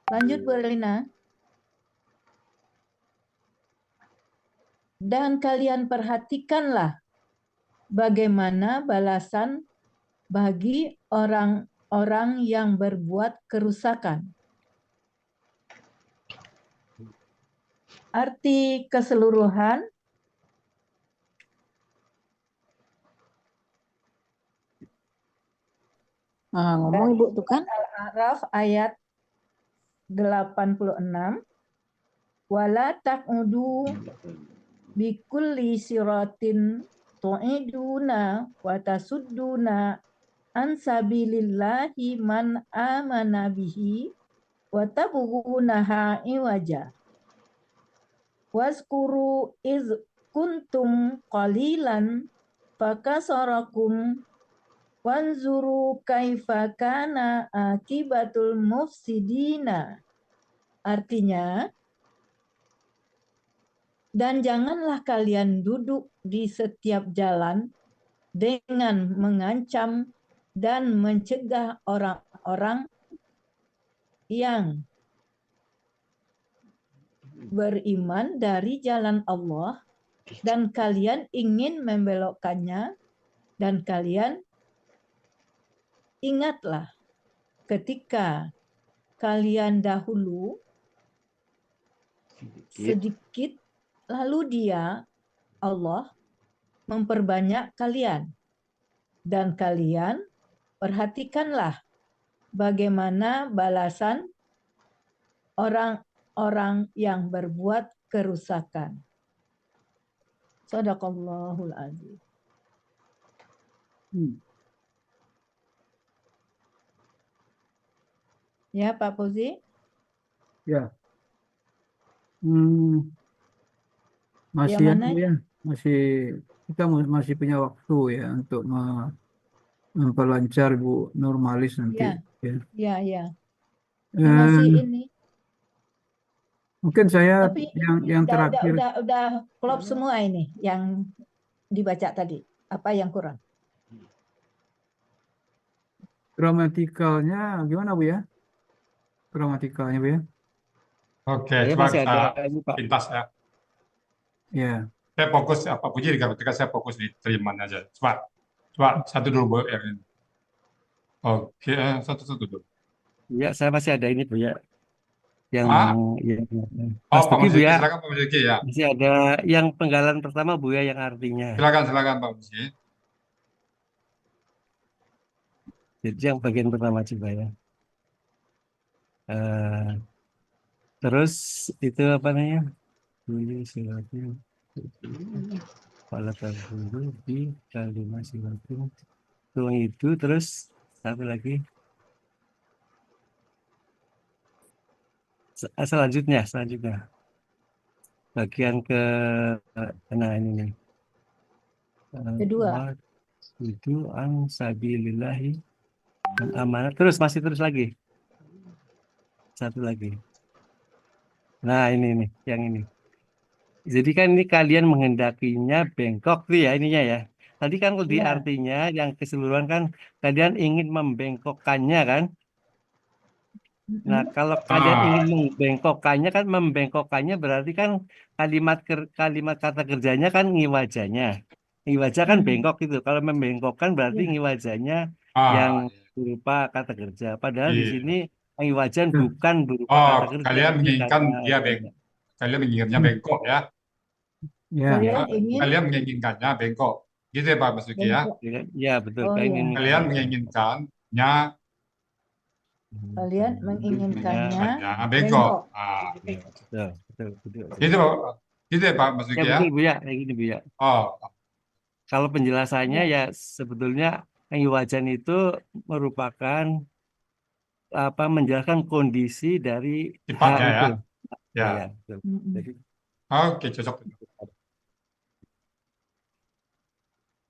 Lanjut Bu Erlina. Dan kalian perhatikanlah bagaimana balasan bagi orang-orang yang berbuat kerusakan. Arti keseluruhan, ngomong Ibu tuh kan. Al-A'raf ayat 86. Wala taq'udu bikulli siratin tu'iduna wa tasudduna an sabilillahi man amana bihi wa tabghunaha iwaja. Waskuru iz kuntum qalilan fakasarakum wanzuru kaifa kana akibatul mufsidina. Artinya, dan janganlah kalian duduk di setiap jalan dengan mengancam dan mencegah orang-orang yang beriman dari jalan Allah, dan kalian ingin membelokkannya, dan kalian ingatlah ketika kalian dahulu sedikit, lalu Dia, Allah, memperbanyak kalian. Dan kalian perhatikanlah bagaimana balasan orang-orang yang berbuat kerusakan. Shadaqallahul azim. Ya, Pak Fauzi? Ya. Masih Yang mana? ya, kita masih punya waktu ya untuk memperlancar Bu Nurmalis nanti. Ya. Eh, Masih ini. Mungkin saya Tapi yang terakhir. udah klop semua ini yang dibaca tadi. Apa yang kurang? Gramatikalnya gimana Bu ya? Gramatikalnya Bu ya? Oke, Saya coba masih kita ada ini Pak. pintas ya. Ya. Saya fokus apa Puji di gramatika, saya fokus di terimaan aja. Coba satu dulu Bu Erlin. Oke, satu dulu. Ya, saya masih ada ini Bu ya. Yang Mas Mas Duki Bu Muziki, ya. silakan Pak Muziki ya. Masih ada yang penggalan pertama Bu ya, yang artinya. Silakan Pak Muziki. Jadi yang bagian pertama coba ya. Terus itu apa namanya? Bunyi silatin. Kepala terburu di kalimat silatin. Tuang itu terus satu lagi. Selanjutnya. Bagian ke nah ini nih. Kedua. Itu an sabilillahi dan amanah. Masih terus lagi. Satu lagi. Nah, ini nih, yang ini. Jadi kan ini kalian menghendakinya bengkok tuh ya ininya ya. Tadi kan kalau di Ya. artinya yang keseluruhan kan kalian ingin membengkokkannya kan. Nah, kalau kalian ingin membengkokkannya berarti kan kalimat kata kerjanya kan ngiwajanya. Ngiwaja kan bengkok gitu. Kalau membengkokkan berarti Ya. ngiwajanya yang Ah, berupa kata kerja. Padahal di iya. sini ngiwajan Ya. bukan berupa Oh, kata kerja, kalian tapi menginginkan kata dia kerja. kalian menginginkannya Hmm. bengkok ya. Ya. Kalian ingin Kalian menginginkannya bengkok. Gitu ya Pak Basuki ya. bengkok. Ya, betul. Oh Kalian ya. ingin Kalian menginginkannya Kalian menginginkannya bengkok. bengkok. Ah, Ya, betul, betul, betul. gitu, gitu ya Pak Ya Basuki ya. betul Bu ya, kayak gini Bu ya. Oh, Kalau penjelasannya Ya. ya sebetulnya ngiwajan itu merupakan menjelaskan kondisi dari H sifatnya ya. itu. Ya. Ya, betul. Mm-mm. Jadi Oke, cocok.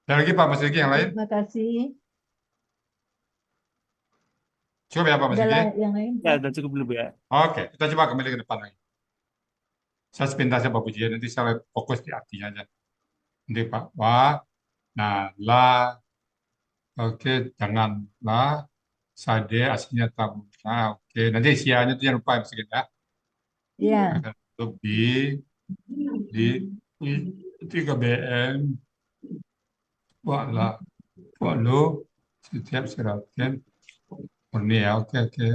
Ada lagi Pak Basuki yang lain? Terima kasih. Cukup ya Pak Ada Basuki? yang lain, ya Pak? udah cukup dulu Bu ya. Oke, kita coba kembali ke depan lagi. Saya sepintas ya Pak Puji, nanti saya fokus di artinya aja. Nanti Pak, wah, nah, la, oke, janganlah, sade, aslinya tabu. Nah, oke, nanti sianya itu jangan lupa ya, sedikit ya. Ya. Untuk di 3BM, wa'la, wa'lu, setiap siratin, murni ya, oke, oke.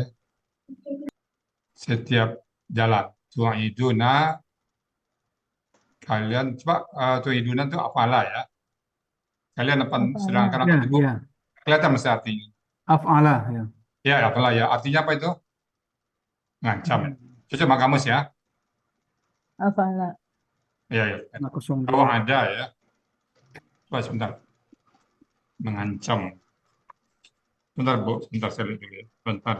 Setiap jalan, tu'iduna, kalian, coba tu'iduna itu apalah ya. Kalian sedangkan apa Ya, itu, Bu? ya. Kelihatan mesti artinya. Af'ala ya. Ya, apalah ya. Artinya apa itu? Ngancam ya. Cocok sama kamus ya. Afala. Ya, ya. Nah, 02. Kalau ada ya. Coba sebentar. Mengancam. Bentar, Bu. Sebentar saya lihat dulu ya. Bentar.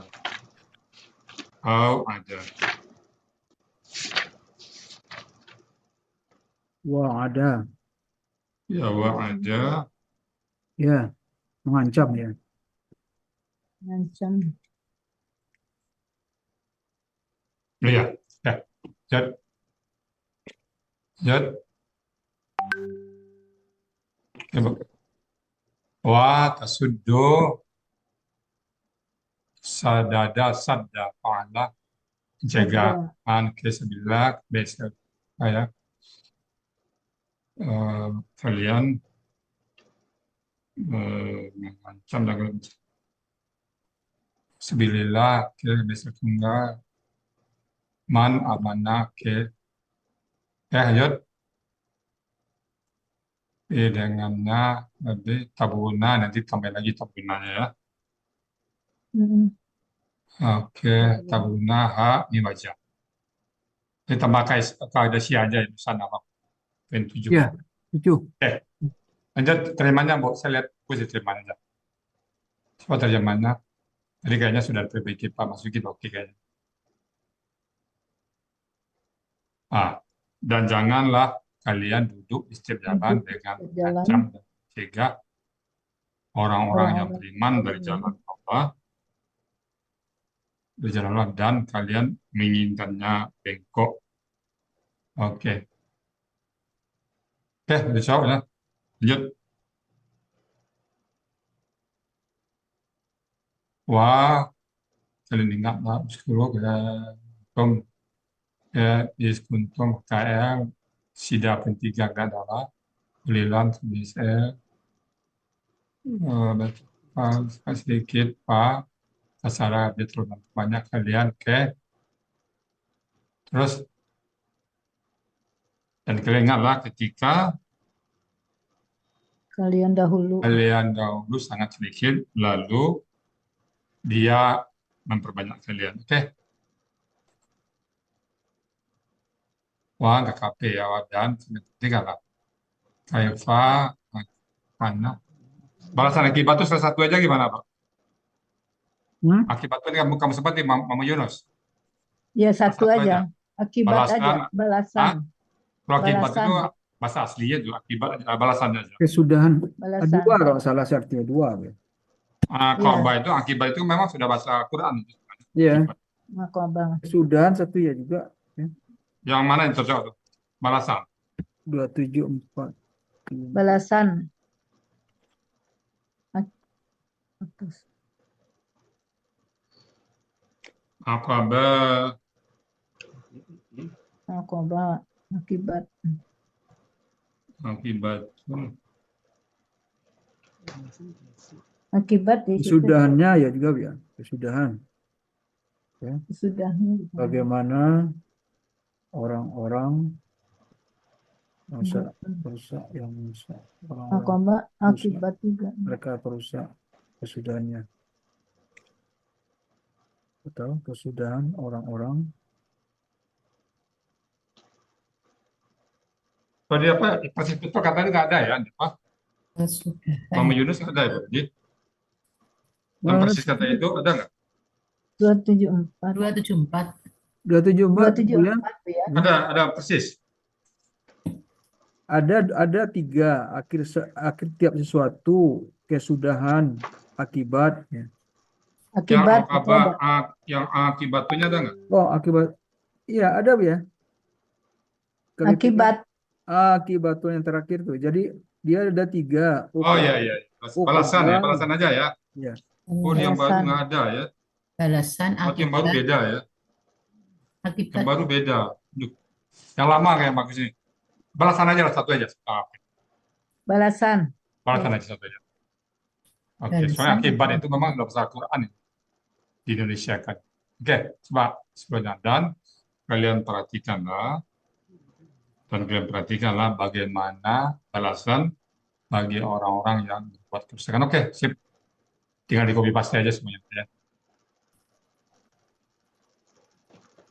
Kalau ada. Wah, ada. Ya, wah ada. Ya, mengancam ya. Ngancam. Iya. Ya. Jad. Jad. Coba. Wah, tasuddu. Sadda, fa'ala. Jaga. An, kesebilak. Besar. Ya. Kalian mengancam dengan sebilillah ke besar tunggal man amanah ke lanjut dengannya lebih tabuna nanti tambah lagi tabunanya ya. Oke, tabuna ha ini wajah. Kita tambah kaidah si aja di sana Pak. Poin 7. Ya, 7. Lanjut terjemahannya Bu, saya lihat posisi terjemahan aja. Coba terjemahannya. Tadi kayaknya sudah diperbaiki Pak Masuki, oke kayaknya. Dan janganlah kalian duduk di setiap jalan dengan mengancam dan mencegah orang-orang yang beriman dari jalan Allah, dari jalan Allah, dan kalian menginginkannya bengkok. Oke, udah jawab ya. Lanjut. Wah, kalian ingatlah, sekolah ya, diskuntum KL, sida pentiga adalah ulilan bisa sedikit Pak, kasara betul banyak kalian terus dan kalian ingatlah ketika Kalian dahulu sangat sedikit lalu dia memperbanyak kalian. Wah, nggak KP ya, dan ketiga lah. Kaifa, mana? Balasan akibat itu salah satu aja gimana, Pak? Akibat itu kamu seperti Mama Yunus. Ya, satu aja. Akibat Balasan. aja, balasan. Kalau akibat itu bahasa aslinya itu akibat balasannya aja. Kesudahan. Balasan. Dua kalau salah artinya dua. Ya. Korban itu akibat itu memang sudah bahasa Quran itu. Iya. Akibat. Makobah. Kesudahan satu ya juga. Ya. Yang mana yang cocok tuh? Balasan. 274. Balasan. Aqabah. Makobah. Akibat. Akibat. Akibat di situ. Kesudahannya ya juga ya. Kesudahan. Ya. Kesudahnya. Bagaimana orang-orang merusak yang merusak orang-orang Makobah. Akibat juga. mereka perusak kesudahannya atau kesudahan orang-orang. Tadi apa? Persis betul katanya nggak ada ya? Apa? Mama Yunus ada ya, Pak Haji? Dan persis kata itu ada nggak? 274. 274. 274 ya. 274 ya. Ada persis. Ada tiga akhir tiap sesuatu, kesudahan, akibat ya. Akibat. Yang akibatnya ada nggak? Oh, akibat. Iya, ada ya. Kalau Akibat. akibat yang terakhir tuh. Jadi dia ada tiga. Oh iya. Balasan ya, balasan aja ya. Ya. Oh, yang baru nggak ada ya. Balasan Yang baru akibat. beda ya. Akibat. Yang baru beda. Duh. Yang lama kayak bagus ini. Balasan aja lah satu aja. Balasan. Balasan aja satu aja. Oke, Balasan soalnya akibat akibat. itu memang dalam bahasa Quran ya, di Indonesia kan. Oke, coba sebelumnya dan kalian perhatikanlah bagaimana balasan bagi orang-orang yang berbuat kerusakan. Oke, sip. Tinggal di copy paste aja semuanya ya.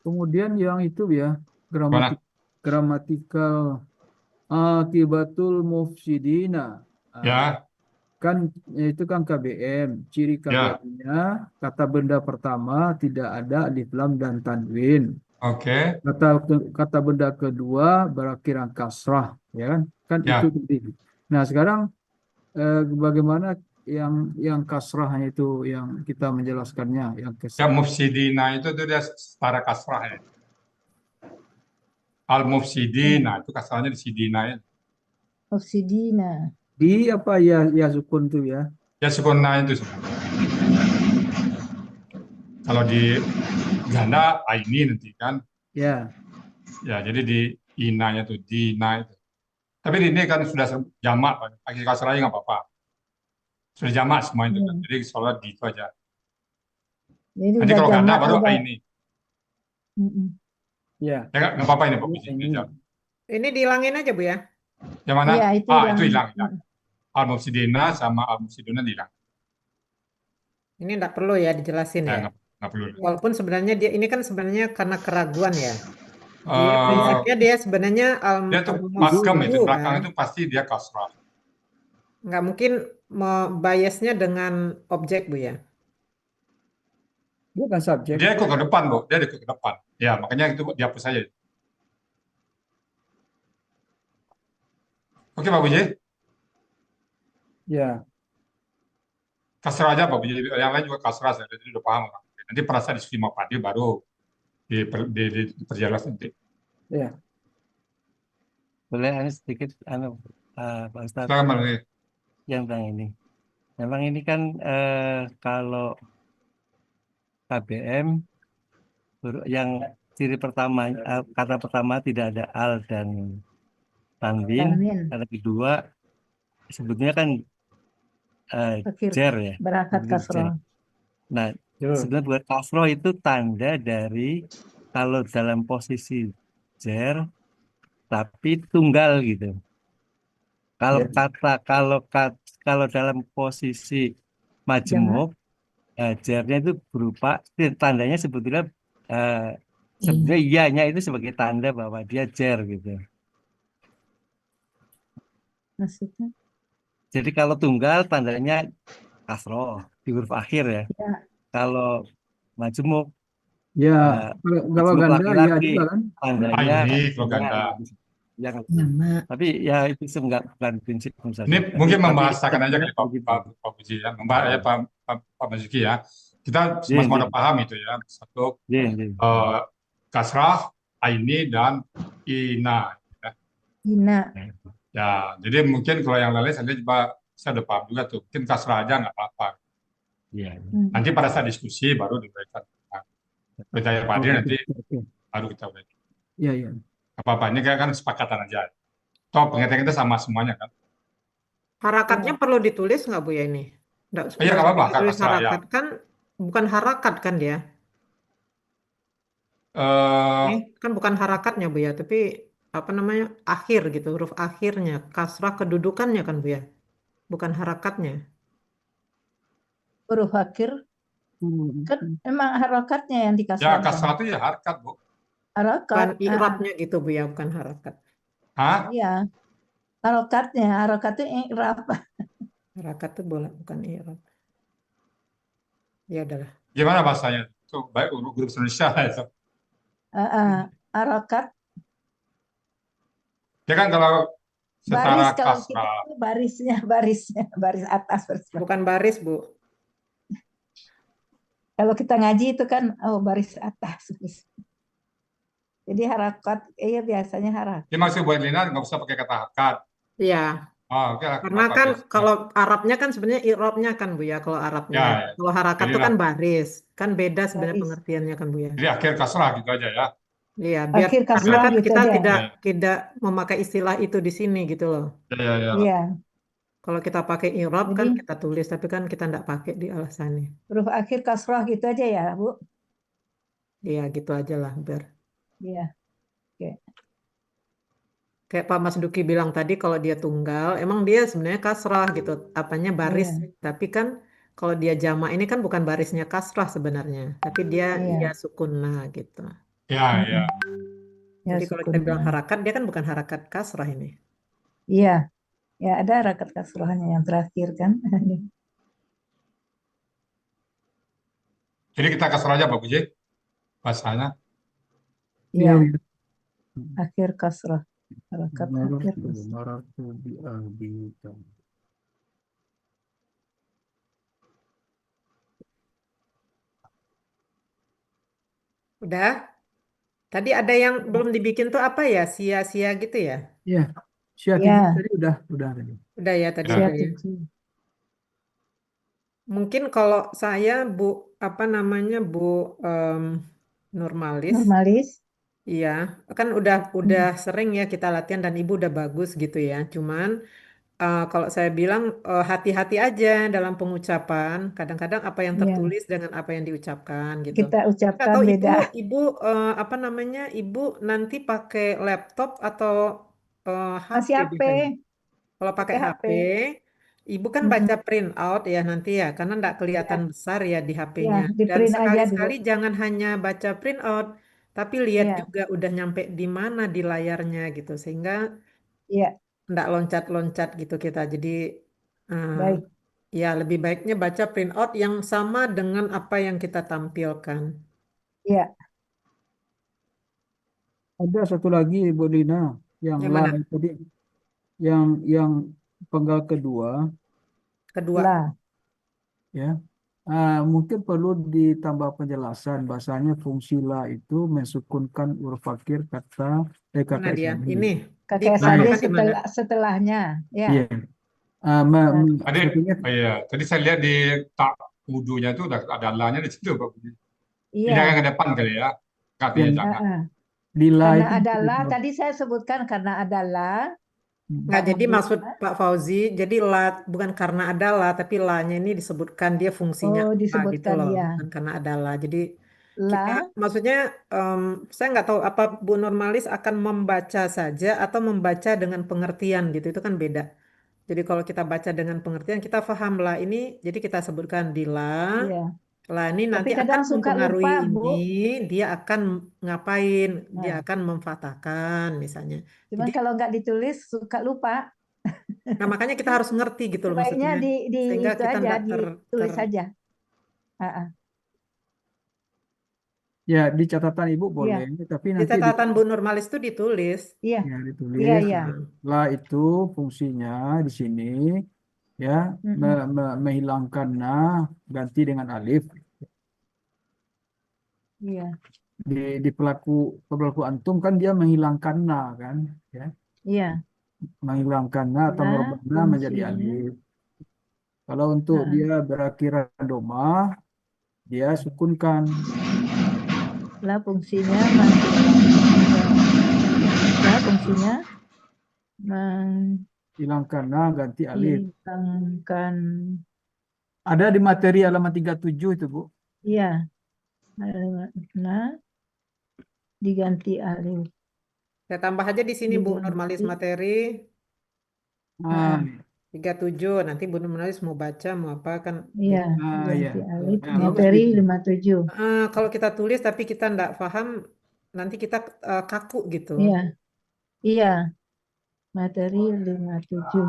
Kemudian yang itu ya, Mana? gramatikal akibatul mufsidina. Ya, Kan itu kan KBM. Ciri Ya. KBM-nya kata benda pertama tidak ada alif lam dan tanwin. oke. Kata benda kedua berakhiran kasrah, ya kan? Kan Ya. itu tadi. Nah, sekarang bagaimana yang kasrahnya itu yang kita menjelaskannya, yang Ya, mufsidina itu dia setara kasrah ya. Al-mufsidina itu kasrahnya di sidina ya. Mufsidina. di apa ya sukun tuh ya. Ya sukuna itu sebenarnya. Kalau di ganda aini nanti kan. Ya. Ya, jadi di inanya tuh dina itu. Tapi ini kan sudah jamak, pakai kasrah aja nggak apa-apa. Sudah jamak semua itu kan. Jadi sholat di itu aja. Jadi Nanti udah kalau ganda jamak baru udah. aini. Ya. Ya nggak apa-apa ini Pak. Ini dihilangin aja Bu ya. Yang mana? Iya, itu Itu hilang. Al-mufsidina sama al-mufsiduna hilang. Ini enggak perlu ya dijelasin ya. Nggak perlu. Walaupun sebenarnya dia ini kan sebenarnya karena keraguan ya. Dia prinsipnya dia sebenarnya Dia tuh makam itu belakang itu pasti dia kasrah. nggak mungkin biasnya dengan objek Bu ya. Dia kan subjek. Dia ikut ke depan, Bu. Dia ikut ke depan. Ya, makanya itu dihapus saja. Oke, Pak Puji. Ya. Kasrah aja, Pak Puji. Yang lain juga kasrah. Jadi udah paham. Nanti perasa diskusi sama Pak Adi baru diperjelas nanti. Ya. Boleh sedikit Pak Ustadz Silakan, Pak Puji. yang tentang ini. Memang ini kan kalau KBM yang ciri pertama kata pertama tidak ada al dan tanwin. Kata kedua sebetulnya kan jer ya. Berakat kasroh. Nah, sebenarnya buat kasroh itu tanda dari kalau dalam posisi jer tapi tunggal gitu. Kalau kalau dalam posisi majemuk, jernya itu berupa tandanya sebetulnya sebenarnya iyanya itu sebagai tanda bahwa dia jer gitu. Maksudnya? Jadi kalau tunggal tandanya kasroh di huruf akhir ya. Kalau majemuk, Ya, kalau ganda ya juga kan. Tandanya Ini kalau ganda. jangan. Nama. Tapi ya itu enggak bukan prinsip Ustaz. Ini Tapi mungkin membahasakan aja sebenarnya kali Pak begitu. Pak Puji ya, Pak Mazuki ya. Kita Iya, sama-sama iya. udah paham itu ya. Satu Iya, iya. kasrah, aini dan ina. Ya. Ina. Ya, jadi mungkin kalau yang lain saya juga saya udah paham juga tuh. Mungkin kasrah aja nggak apa-apa. Iya. Nanti pada saat diskusi baru diberikan. Nah, bertanya Pak Adri nanti Oke. baru kita berikan. Iya, iya. Apa-apa, ini kan sepakatan aja. Toh pengertian kita sama semuanya kan. Harakatnya Ya. perlu ditulis nggak Bu ya ini? Nggak Iya, nggak apa-apa, ditulis kasrah ya. harakat kan bukan harakat kan dia? Eh, Kan bukan harakatnya Bu ya, tapi apa namanya akhir gitu, huruf akhirnya, kasrah kedudukannya kan Bu ya, bukan harakatnya. Huruf akhir kan emang harokatnya yang ya dikasrahkan. kasrah itu ya harakat, Bu. Bukan Harokat. i'rabnya gitu Bu ya, bukan harakat. Hah? Iya. Harokatnya itu i'rab. Harakat itu bukan i'rab. Ya udahlah. Gimana bahasanya? Itu baik guru bahasa Indonesia itu. Harokat Ya kan kalau secara baris, kalau kita kasrah, itu baris atas, baris bawah. Bukan baris Bu. Kalau kita ngaji itu kan baris atas. Jadi harakat biasanya harakat. ya maksud buat Lina nggak usah pakai kata harakat. Iya, Oh, oke lah, karena kenapa kan biasa? kalau Arabnya kan sebenarnya i'rabnya kan Bu ya, kalau Arabnya. Ya, Kalau harakat itu jadilah. kan baris, kan beda sebenarnya Baris. pengertiannya kan Bu ya. Jadi akhir kasrah gitu aja ya. Iya, biar Akhir karena kasrah kan gitu kita aja. tidak memakai istilah itu di sini gitu loh. Ya. Iya. Kalau kita pakai i'rab kan Jadi kita tulis, tapi kan kita tidak pakai di alasannya. huruf akhir kasrah gitu aja ya, Bu. Iya, gitu aja lah biar. Iya. Kayak Pak Mas Duki bilang tadi kalau dia tunggal, emang dia sebenarnya kasrah gitu, apanya baris. Iya. Tapi kan kalau dia jamak ini kan bukan barisnya kasrah sebenarnya, tapi dia Iya. ya sukunna gitu. Ya. Ya, Jadi kalau kita bilang sukunna. harakat, dia kan bukan harakat kasrah ini. Iya. Ya, ada harakat kasrahnya yang terakhir kan. Jadi kita kasrah aja Pak Puji bahasanya. Iya, Iya. akhir kasrah. Harakat akhir kasrah. Marartu bi ahlika. Udah? Tadi ada yang belum dibikin tuh apa ya? Sia-sia gitu ya? Iya. Syafi'i Ya. tadi udah tadi. Udah ya tadi Ya. udah ya. Siap, siap. Mungkin kalau saya Bu apa namanya Bu Nurmalis, Normalis. iya kan udah sering ya kita latihan dan Ibu udah bagus gitu ya. Cuman kalau saya bilang hati-hati aja dalam pengucapan. Kadang-kadang apa yang Iya. tertulis dengan apa yang diucapkan gitu. Kita ucapkan Atau beda. Ibu apa namanya? Ibu nanti pakai laptop atau Masih HP HP. biasanya. Kalau pakai Pakai HP, HP. Ibu kan baca print out ya nanti ya, karena nggak kelihatan besar ya di Ya, HP-nya. di Dan print aja dulu. sekali-sekali jangan hanya baca print out, tapi lihat Iya. juga udah nyampe di mana di layarnya gitu, sehingga Iya, nggak loncat-loncat gitu kita. Jadi baik. ya lebih baiknya baca print out yang sama dengan apa yang kita tampilkan. Iya. Ada satu lagi Bu Lina yang Yang la mana? tadi yang penggal kedua Kedua. Lah. ya. Mungkin perlu ditambah penjelasan bahasanya fungsi la itu mensukunkan huruf akhir kata Mana dia? SAD. Ini. Kakek Di SAD mana? Di mana? setelahnya. Ya. Iya. Tadi, Sepertinya iya. Tadi saya lihat di tak wudunya itu udah ada lanya di situ Pak Puji. Ini Iya. yang ke depan kali ya. Katanya Yang jangan. di la Karena itu adalah tadi saya sebutkan karena adalah Nggak, jadi maksud Pak Fauzi, jadi la bukan karena ada la, tapi la-nya ini disebutkan dia fungsinya apa gitu disebutkan loh, ya. bukan karena ada la. Jadi kita, La. maksudnya saya nggak tahu apa Bu Nurmalis akan membaca saja atau membaca dengan pengertian gitu, itu kan beda. Jadi kalau kita baca dengan pengertian, kita paham la ini, jadi kita sebutkan di la. Iya. La ini Tapi nanti kadang akan suka mempengaruhi lupa, Bu. ini, dia akan ngapain, dia Nah. akan memfathahkan misalnya. Cuman Jadi kalau nggak ditulis suka lupa. nah, makanya kita harus ngerti gitu loh Sebaiknya maksudnya. Sehingga itu kita aja nggak ditulis saja. Ya, di catatan Ibu Iya, boleh, tapi Di nanti catatan Bu Nurmalis itu ditulis. iya, ya, iya, ditulis. iya. Setelah itu fungsinya di sini ya Mm-mm. menghilangkan na ganti dengan alif. Iya, Di pelaku antum kan dia menghilangkan na kan, ya, iya. menghilangkan na atau Nah, merubah na menjadi fungsinya, alif. Kalau untuk nah, dia berakhiran domah, dia sukunkan. lah fungsinya Hilangkan na ganti alif. menghilangkan, Ada di materi halaman 37 itu, Bu. iya, nah diganti alif, Saya tambah aja di sini Bu Nurmalis diganti, materi Ah, 37. Nanti Bu Nurmalis mau baca mau apa kan. iya, ah, ya. diganti alif, Ya, bagus materi gitu. 57. Kalau kita tulis tapi kita nggak paham, nanti kita kaku gitu. Iya, iya, materi 57.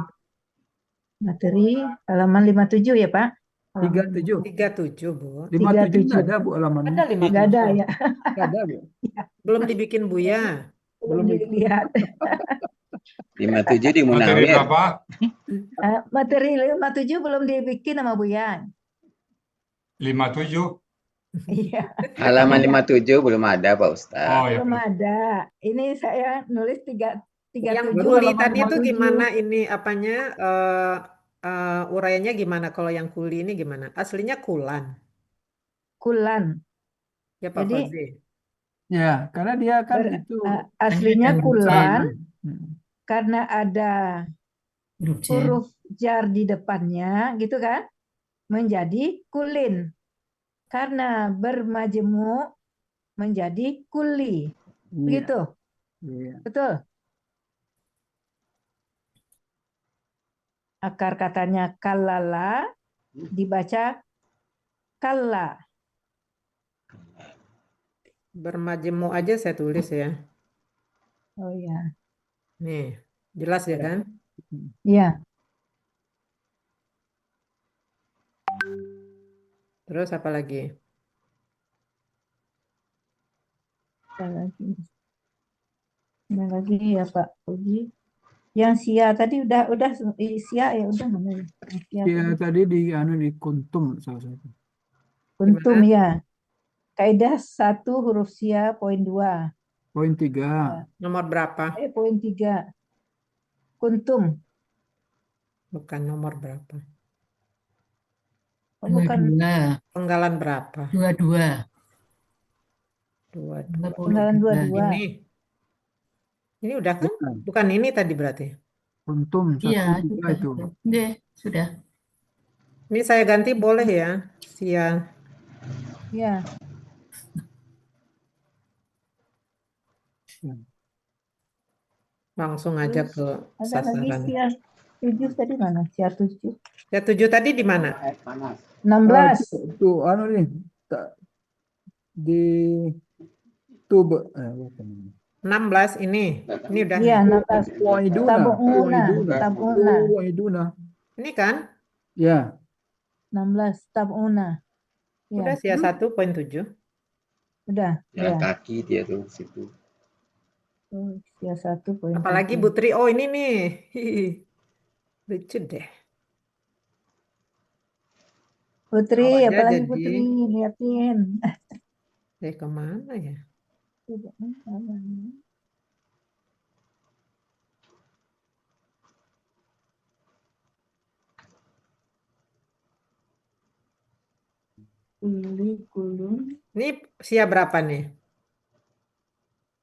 Materi halaman 57 ya, Pak? Halaman 37. 37 Bu. 57 nggak 37. ada, Bu, halamannya. Ada Nggak ada 57. ya? Nggak ada, Bu. Belum dibikin Buya. Belum Belum itu. dilihat. 57 di Materi Munawir. berapa? Materi 57 belum dibikin sama Bu Yan. 57. Iya, Halaman 57 belum ada Pak Ustadz. Oh ya, belum ada. Ini saya nulis 37 Yang Baru kuli halaman tadi itu 57. gimana ini apanya uraiannya gimana? Kalau yang kuli ini gimana? Aslinya kulan. Kulan. Ya Pak Jadi Fauzi. Ya, karena dia kan itu aslinya ada kulan Hmm. karena ada huruf J. huruf jar di depannya, gitu kan? Menjadi kulin. Karena bermajemuk menjadi kuli. Iya, Begitu? iya. Betul? Akar katanya kalala dibaca kalla. Bermajemuk aja saya tulis ya. Oh ya. Nih, jelas ya kan? Iya. Terus apa lagi? Ada lagi ya Pak Uji. Yang sia tadi udah sia ya udah namanya. Sia Dia tadi. tadi di kuntum salah satu. Kuntum Gimana? ya. Kaidah 1 huruf sia poin 2. Poin 3. Nomor berapa? Poin 3. Kuntum. Bukan nomor berapa. Oh, bukan Dua-dua. Penggalan berapa? Dua-dua. Dua. penggalan 22. Ini udah kan? Bukan. Bukan ini tadi berarti. Kuntum Iya, 1 sudah. itu. Deh, sudah. Ini saya ganti boleh ya? Sia. Ya. Langsung aja Terus ke ada lagi sasaran. sia 7 tadi mana? Sia 7. Ya 7 tadi di mana? 16. Itu nih di tube 16 ini. Ini udah. Iya, 16. Waiduna. Tabuna. Waiduna. Tabuna. Waiduna. Ini kan? Ya. 16 tabuna. Ya. Udah sia 1.7. Udah. Jalan Ya. kaki dia tuh situ. Sia 1.7. Apalagi Putri. Oh ini nih. Lucu deh. Putri, Awalnya apalagi jadi- Putri, liatin. Kemana ya? Kuli, kulun. Ini sia berapa nih?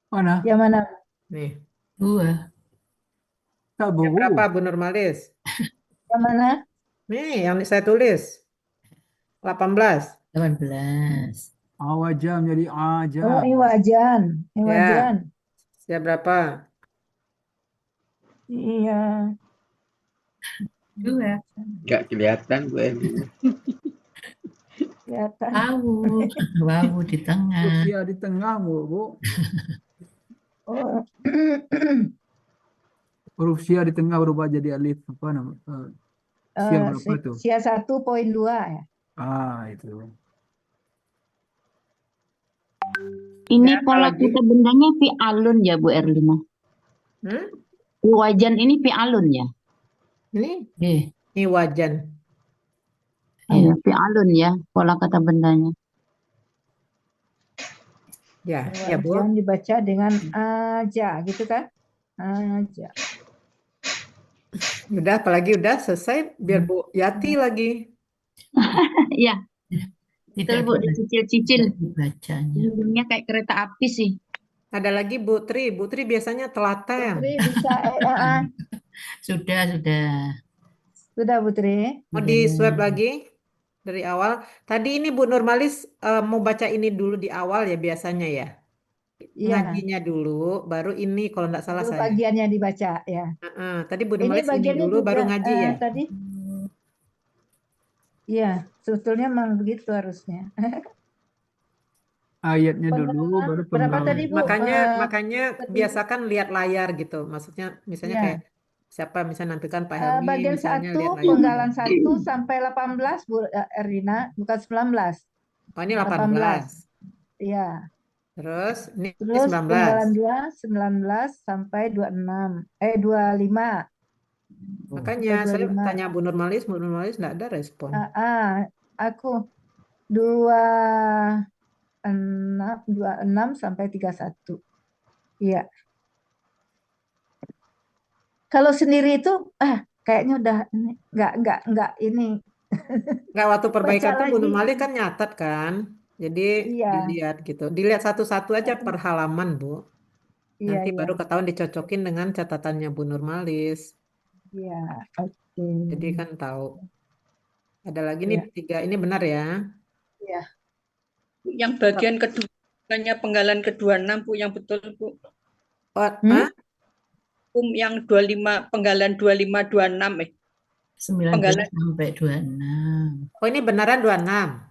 Mana? Yang mana? Nih. Dua. Tak Sia buku. berapa Bu Nurmalis? Yang mana? Nih yang saya tulis. 18. 18. Awajam jadi ajam. Oh, Iwajan. Ya. Iwajan. Sia berapa? Iya. Dua. Nggak kelihatan gue. Kelihatan. Wawu di tengah. Rusia di tengah, Bu. Oh. Huruf sia di tengah berubah jadi alif. Apa nama? Sia berapa tuh? Sia 1.2 ya. Ah, itu. Ini Ya, pola apalagi? kata bendanya fi'alun ya Bu Erlina. Hmm? Wajan ini fi'alun ya. Ini Eh, wajan. Iya, ya. fi'alun ya pola kata bendanya. Ya, ya Bu. Wajan dibaca dengan aja, gitu kan? Aja. Udah, apalagi udah selesai, biar Bu Yati lagi. Iya, betul Tidak Bu, dicicil-cicil. tidak dibacanya. Ujungnya kayak kereta api sih. Ada lagi Bu Tri. Bu Tri biasanya telaten. Putri bisa, Sudah. sudah Putri. Mau di swab lagi dari awal. Tadi ini Bu Nurmalis mau baca ini dulu di awal ya biasanya ya. Iya, Ngajinya dulu, baru ini kalau nggak salah dulu saya. bagiannya dibaca ya. Tadi Bu Ini Nurmalis ini bagiannya dulu, baru juga ngaji ya. tadi. Iya, sebetulnya memang begitu harusnya. Ayatnya dulu, baru Berapa tadi Bu? Makanya biasakan lihat layar gitu. Maksudnya misalnya Iya. kayak siapa misalnya nantikan Pak Helmi Bagian misalnya 1, lihat layar. penggalan 1 sampai 18 Bu Erlina, bukan 19. Oh ini 18. Iya. Terus ini Terus 19. penggalan 2 19 sampai 26. 25. Makanya saya 25. tanya Bu Nurmalis nggak ada respon. Aku 26 sampai 31. Iya. Kalau sendiri itu kayaknya udah nggak ini. Nggak, waktu perbaikan Baca tuh Bu lagi. Nurmalis kan nyatet kan. Jadi Iya. dilihat gitu. Dilihat satu-satu aja per halaman Bu. Iya, Nanti iya. baru ketahuan dicocokin dengan catatannya Bu Nurmalis. Iya, oke. Jadi kan tahu. Ada lagi Iya. nih 3. Ini benar ya. Iya. Yang bagian kedua, bukannya penggalan ke-26 Bu, yang betul Bu. Yang 25, penggalan 25 26 19 Penggalan sampai 26. Oh ini beneran 26.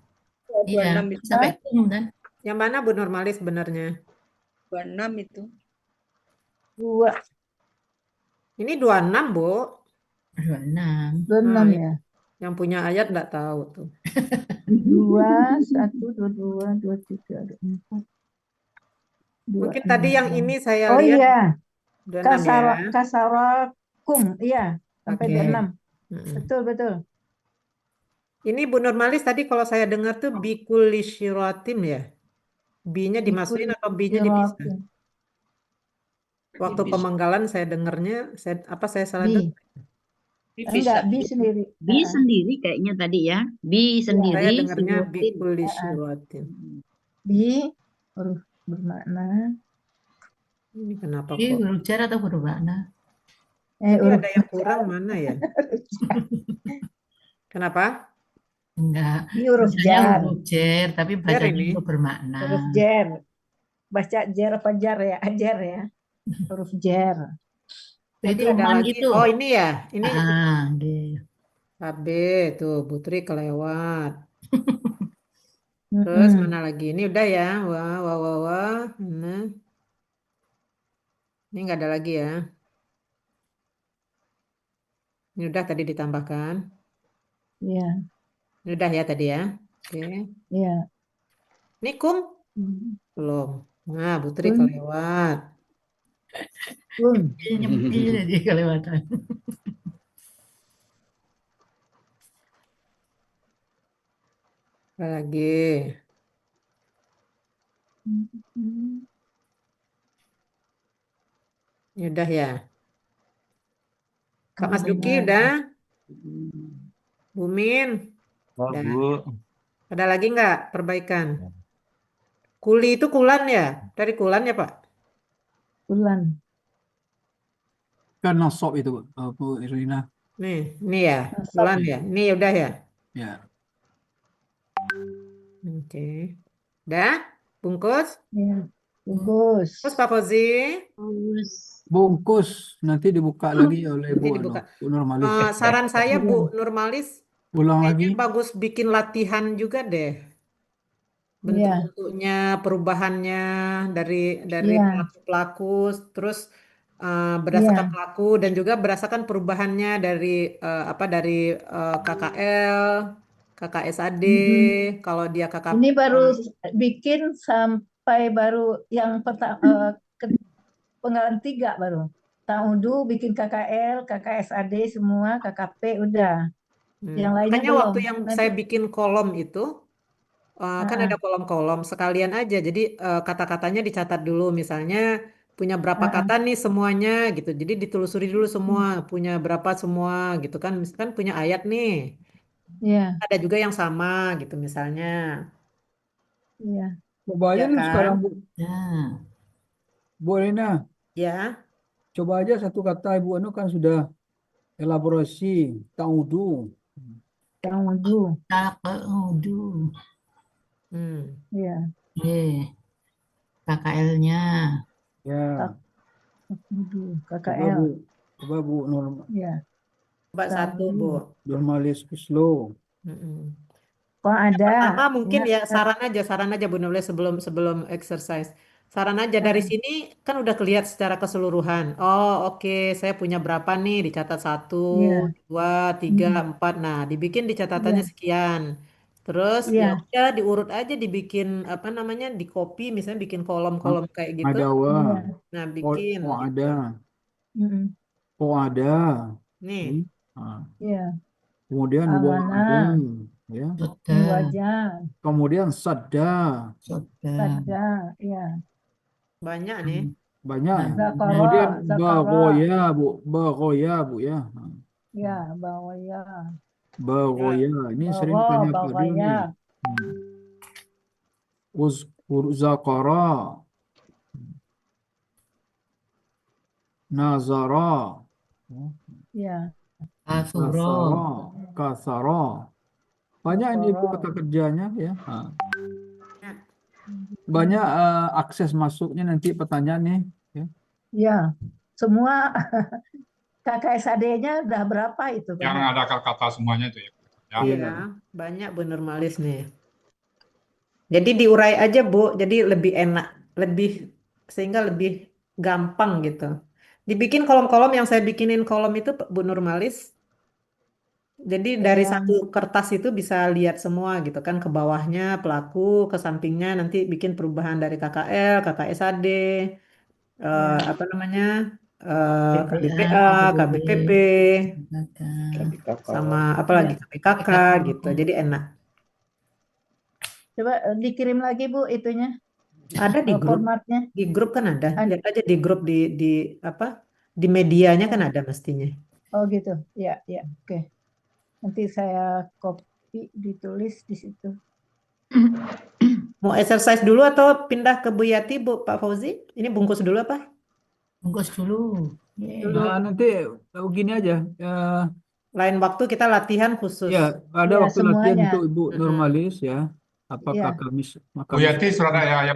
Iya, 26 itu. sampai kan? Yang mana Bu Nurmalis benernya? 26 itu. 2. Ini 26 Bu. 26. 26 ya. Yang punya ayat nggak tahu tuh. 2, 1, 22, 23, 24. Mungkin tadi yang ini saya Oh lihat iya. 26 ya. Kasarakum, iya. Sampai Oke. 26. Betul. Ini Bu Nurmalis tadi kalau saya dengar tuh bikul syiratim ya. B-nya dimasukin atau B-nya dipisah? Waktu pemenggalan saya dengarnya, saya salah dengar? Enggak, B sendiri. B sendiri kayaknya tadi ya. B sendiri. Saya dengarnya syiratin. bikul syiratim. B huruf bermakna. Ini kenapa Ini kok? huruf jar atau huruf makna? Ini ada yang kurang mana ya? Kenapa? Enggak. Ini huruf Bacanya jar. huruf jar, tapi bacanya ini. huruf bermakna. Huruf jar. Baca jar apa jar ya? Jar ya. Huruf jar. Jadi Itu ada man lagi. itu. Oh ini ya. Ini Deh. KB tuh Putri kelewat. Terus mana lagi? Ini udah ya. Wah. Nah. Ini nggak ada lagi ya. Ini udah tadi ditambahkan. Iya. Ini udah ya tadi ya. Oke. Iya. Ini kum? Belum. Nah, Putri kelewat. Nyempil jadi kelewatan. Apa lagi? Ini udah ya. Kak Mas Duki udah? Bumin? Udah. Bu. Ada lagi nggak perbaikan? Kuli itu kulan ya? Dari kulan ya Pak? Kulan. Kan nasab itu Bu Irina. Nih, ini ya. Kulan ya. Ini udah ya? Ya. Oke. Udah? Bungkus? Ya. Bungkus. Terus Pak Fauzi? Bungkus nanti dibuka lagi oleh Nanti Bu dibuka. Nurmalis. Saran saya Bu Nurmalis Ulang kayaknya lagi. bagus bikin latihan juga deh. Bentuk-bentuknya, perubahannya dari pelaku, terus berdasarkan pelaku dan juga berdasarkan perubahannya dari KKL, KKSAD, kalau dia KKP. Ini baru bikin sampai baru yang penggalan 3 baru. Ta'udu bikin KKL, KKSAD semua, KKP udah. Yang lainnya Makanya belum. waktu yang saya bikin kolom itu, kan ada kolom-kolom sekalian aja. Jadi kata-katanya dicatat dulu. Misalnya punya berapa kata nih semuanya gitu. Jadi ditelusuri dulu semua, punya berapa semua gitu kan. Misalkan punya ayat nih. Iya, Ada juga yang sama gitu misalnya. iya. Coba aja Ya dulu sekarang, kan? Bu. Nah, Bu Elina, Ya. coba aja satu kata Ibu Anu kan sudah elaborasi, ta'udu. Ta'udu. Ta'udu. Hmm. Iya. KKL-nya. Ya, Ta'udu. coba KKL. Bu. Coba Bu Iya. Coba satu, Bu. Normalis slow. Mm-mm. Kok ada? Pertama mungkin ya Ingat. saran aja Bu Nulis sebelum exercise. Saran aja dari sini kan udah kelihatan secara keseluruhan. Oh oke, saya punya berapa nih? Dicatat 1, Iya. 2, 3, 4. Nah dibikin di catatannya Iya. sekian. Terus ya Iya. udah diurut aja dibikin apa namanya di copy misalnya bikin kolom-kolom kayak gitu. Ada wa. Iya. Nah bikin Oh gitu. ada. Mm-mm. Oh ada. Nih. Nah, Iya. kemudian wa ada. Amanah. Ya. Sudah. Wajah. Kemudian sada. Sudah. Sada. Iya. Banyak nih. Banyak ya. Zakara. Kemudian Zakara. bagoya Bu. Bagoya Bu ya. Ya, bawaya. Bagoya. Ini sering Bawa, tanya Pak Dul nih. bawaya. Uzkur zakara. Nazara. Ya. Kasuro. Kasara. Kasara. Banyak ini Bu kata kerjanya ya. Banyak akses masuknya nanti pertanyaan nih. Ya. Ya. Semua KKSAD-nya udah berapa itu? Yang Banyak. ada kata semuanya itu ya. Ya. Iya, banyak Bu Nurmalis nih. Jadi diurai aja Bu, jadi lebih enak, sehingga lebih gampang gitu. Dibikin kolom-kolom yang saya bikinin kolom itu Bu Nurmalis. Jadi dari satu kertas itu bisa lihat semua gitu kan ke bawahnya pelaku, ke sampingnya nanti bikin perubahan dari KKL, KKSAD, apa namanya KBPA, KBPP, sama apa lagi KPKK gitu. Jadi enak. Coba dikirim lagi Bu itunya. Ada di grup. Formatnya. Di grup kan ada. Lihat aja di grup di apa? Di medianya kan ada mestinya. Oh gitu. Ya, ya. Oke. Nanti saya copy ditulis di situ. Mau exercise dulu atau pindah ke Bu Yati, Bu Pak Fauzi? Ini bungkus dulu apa? Bungkus dulu. Nah, nanti begini aja. Lain waktu kita latihan khusus. Ya, ada Ya, waktu latihan semuanya. untuk Ibu Nurmalis ya. Apakah Iya. kami Bu Yati sudah ada ya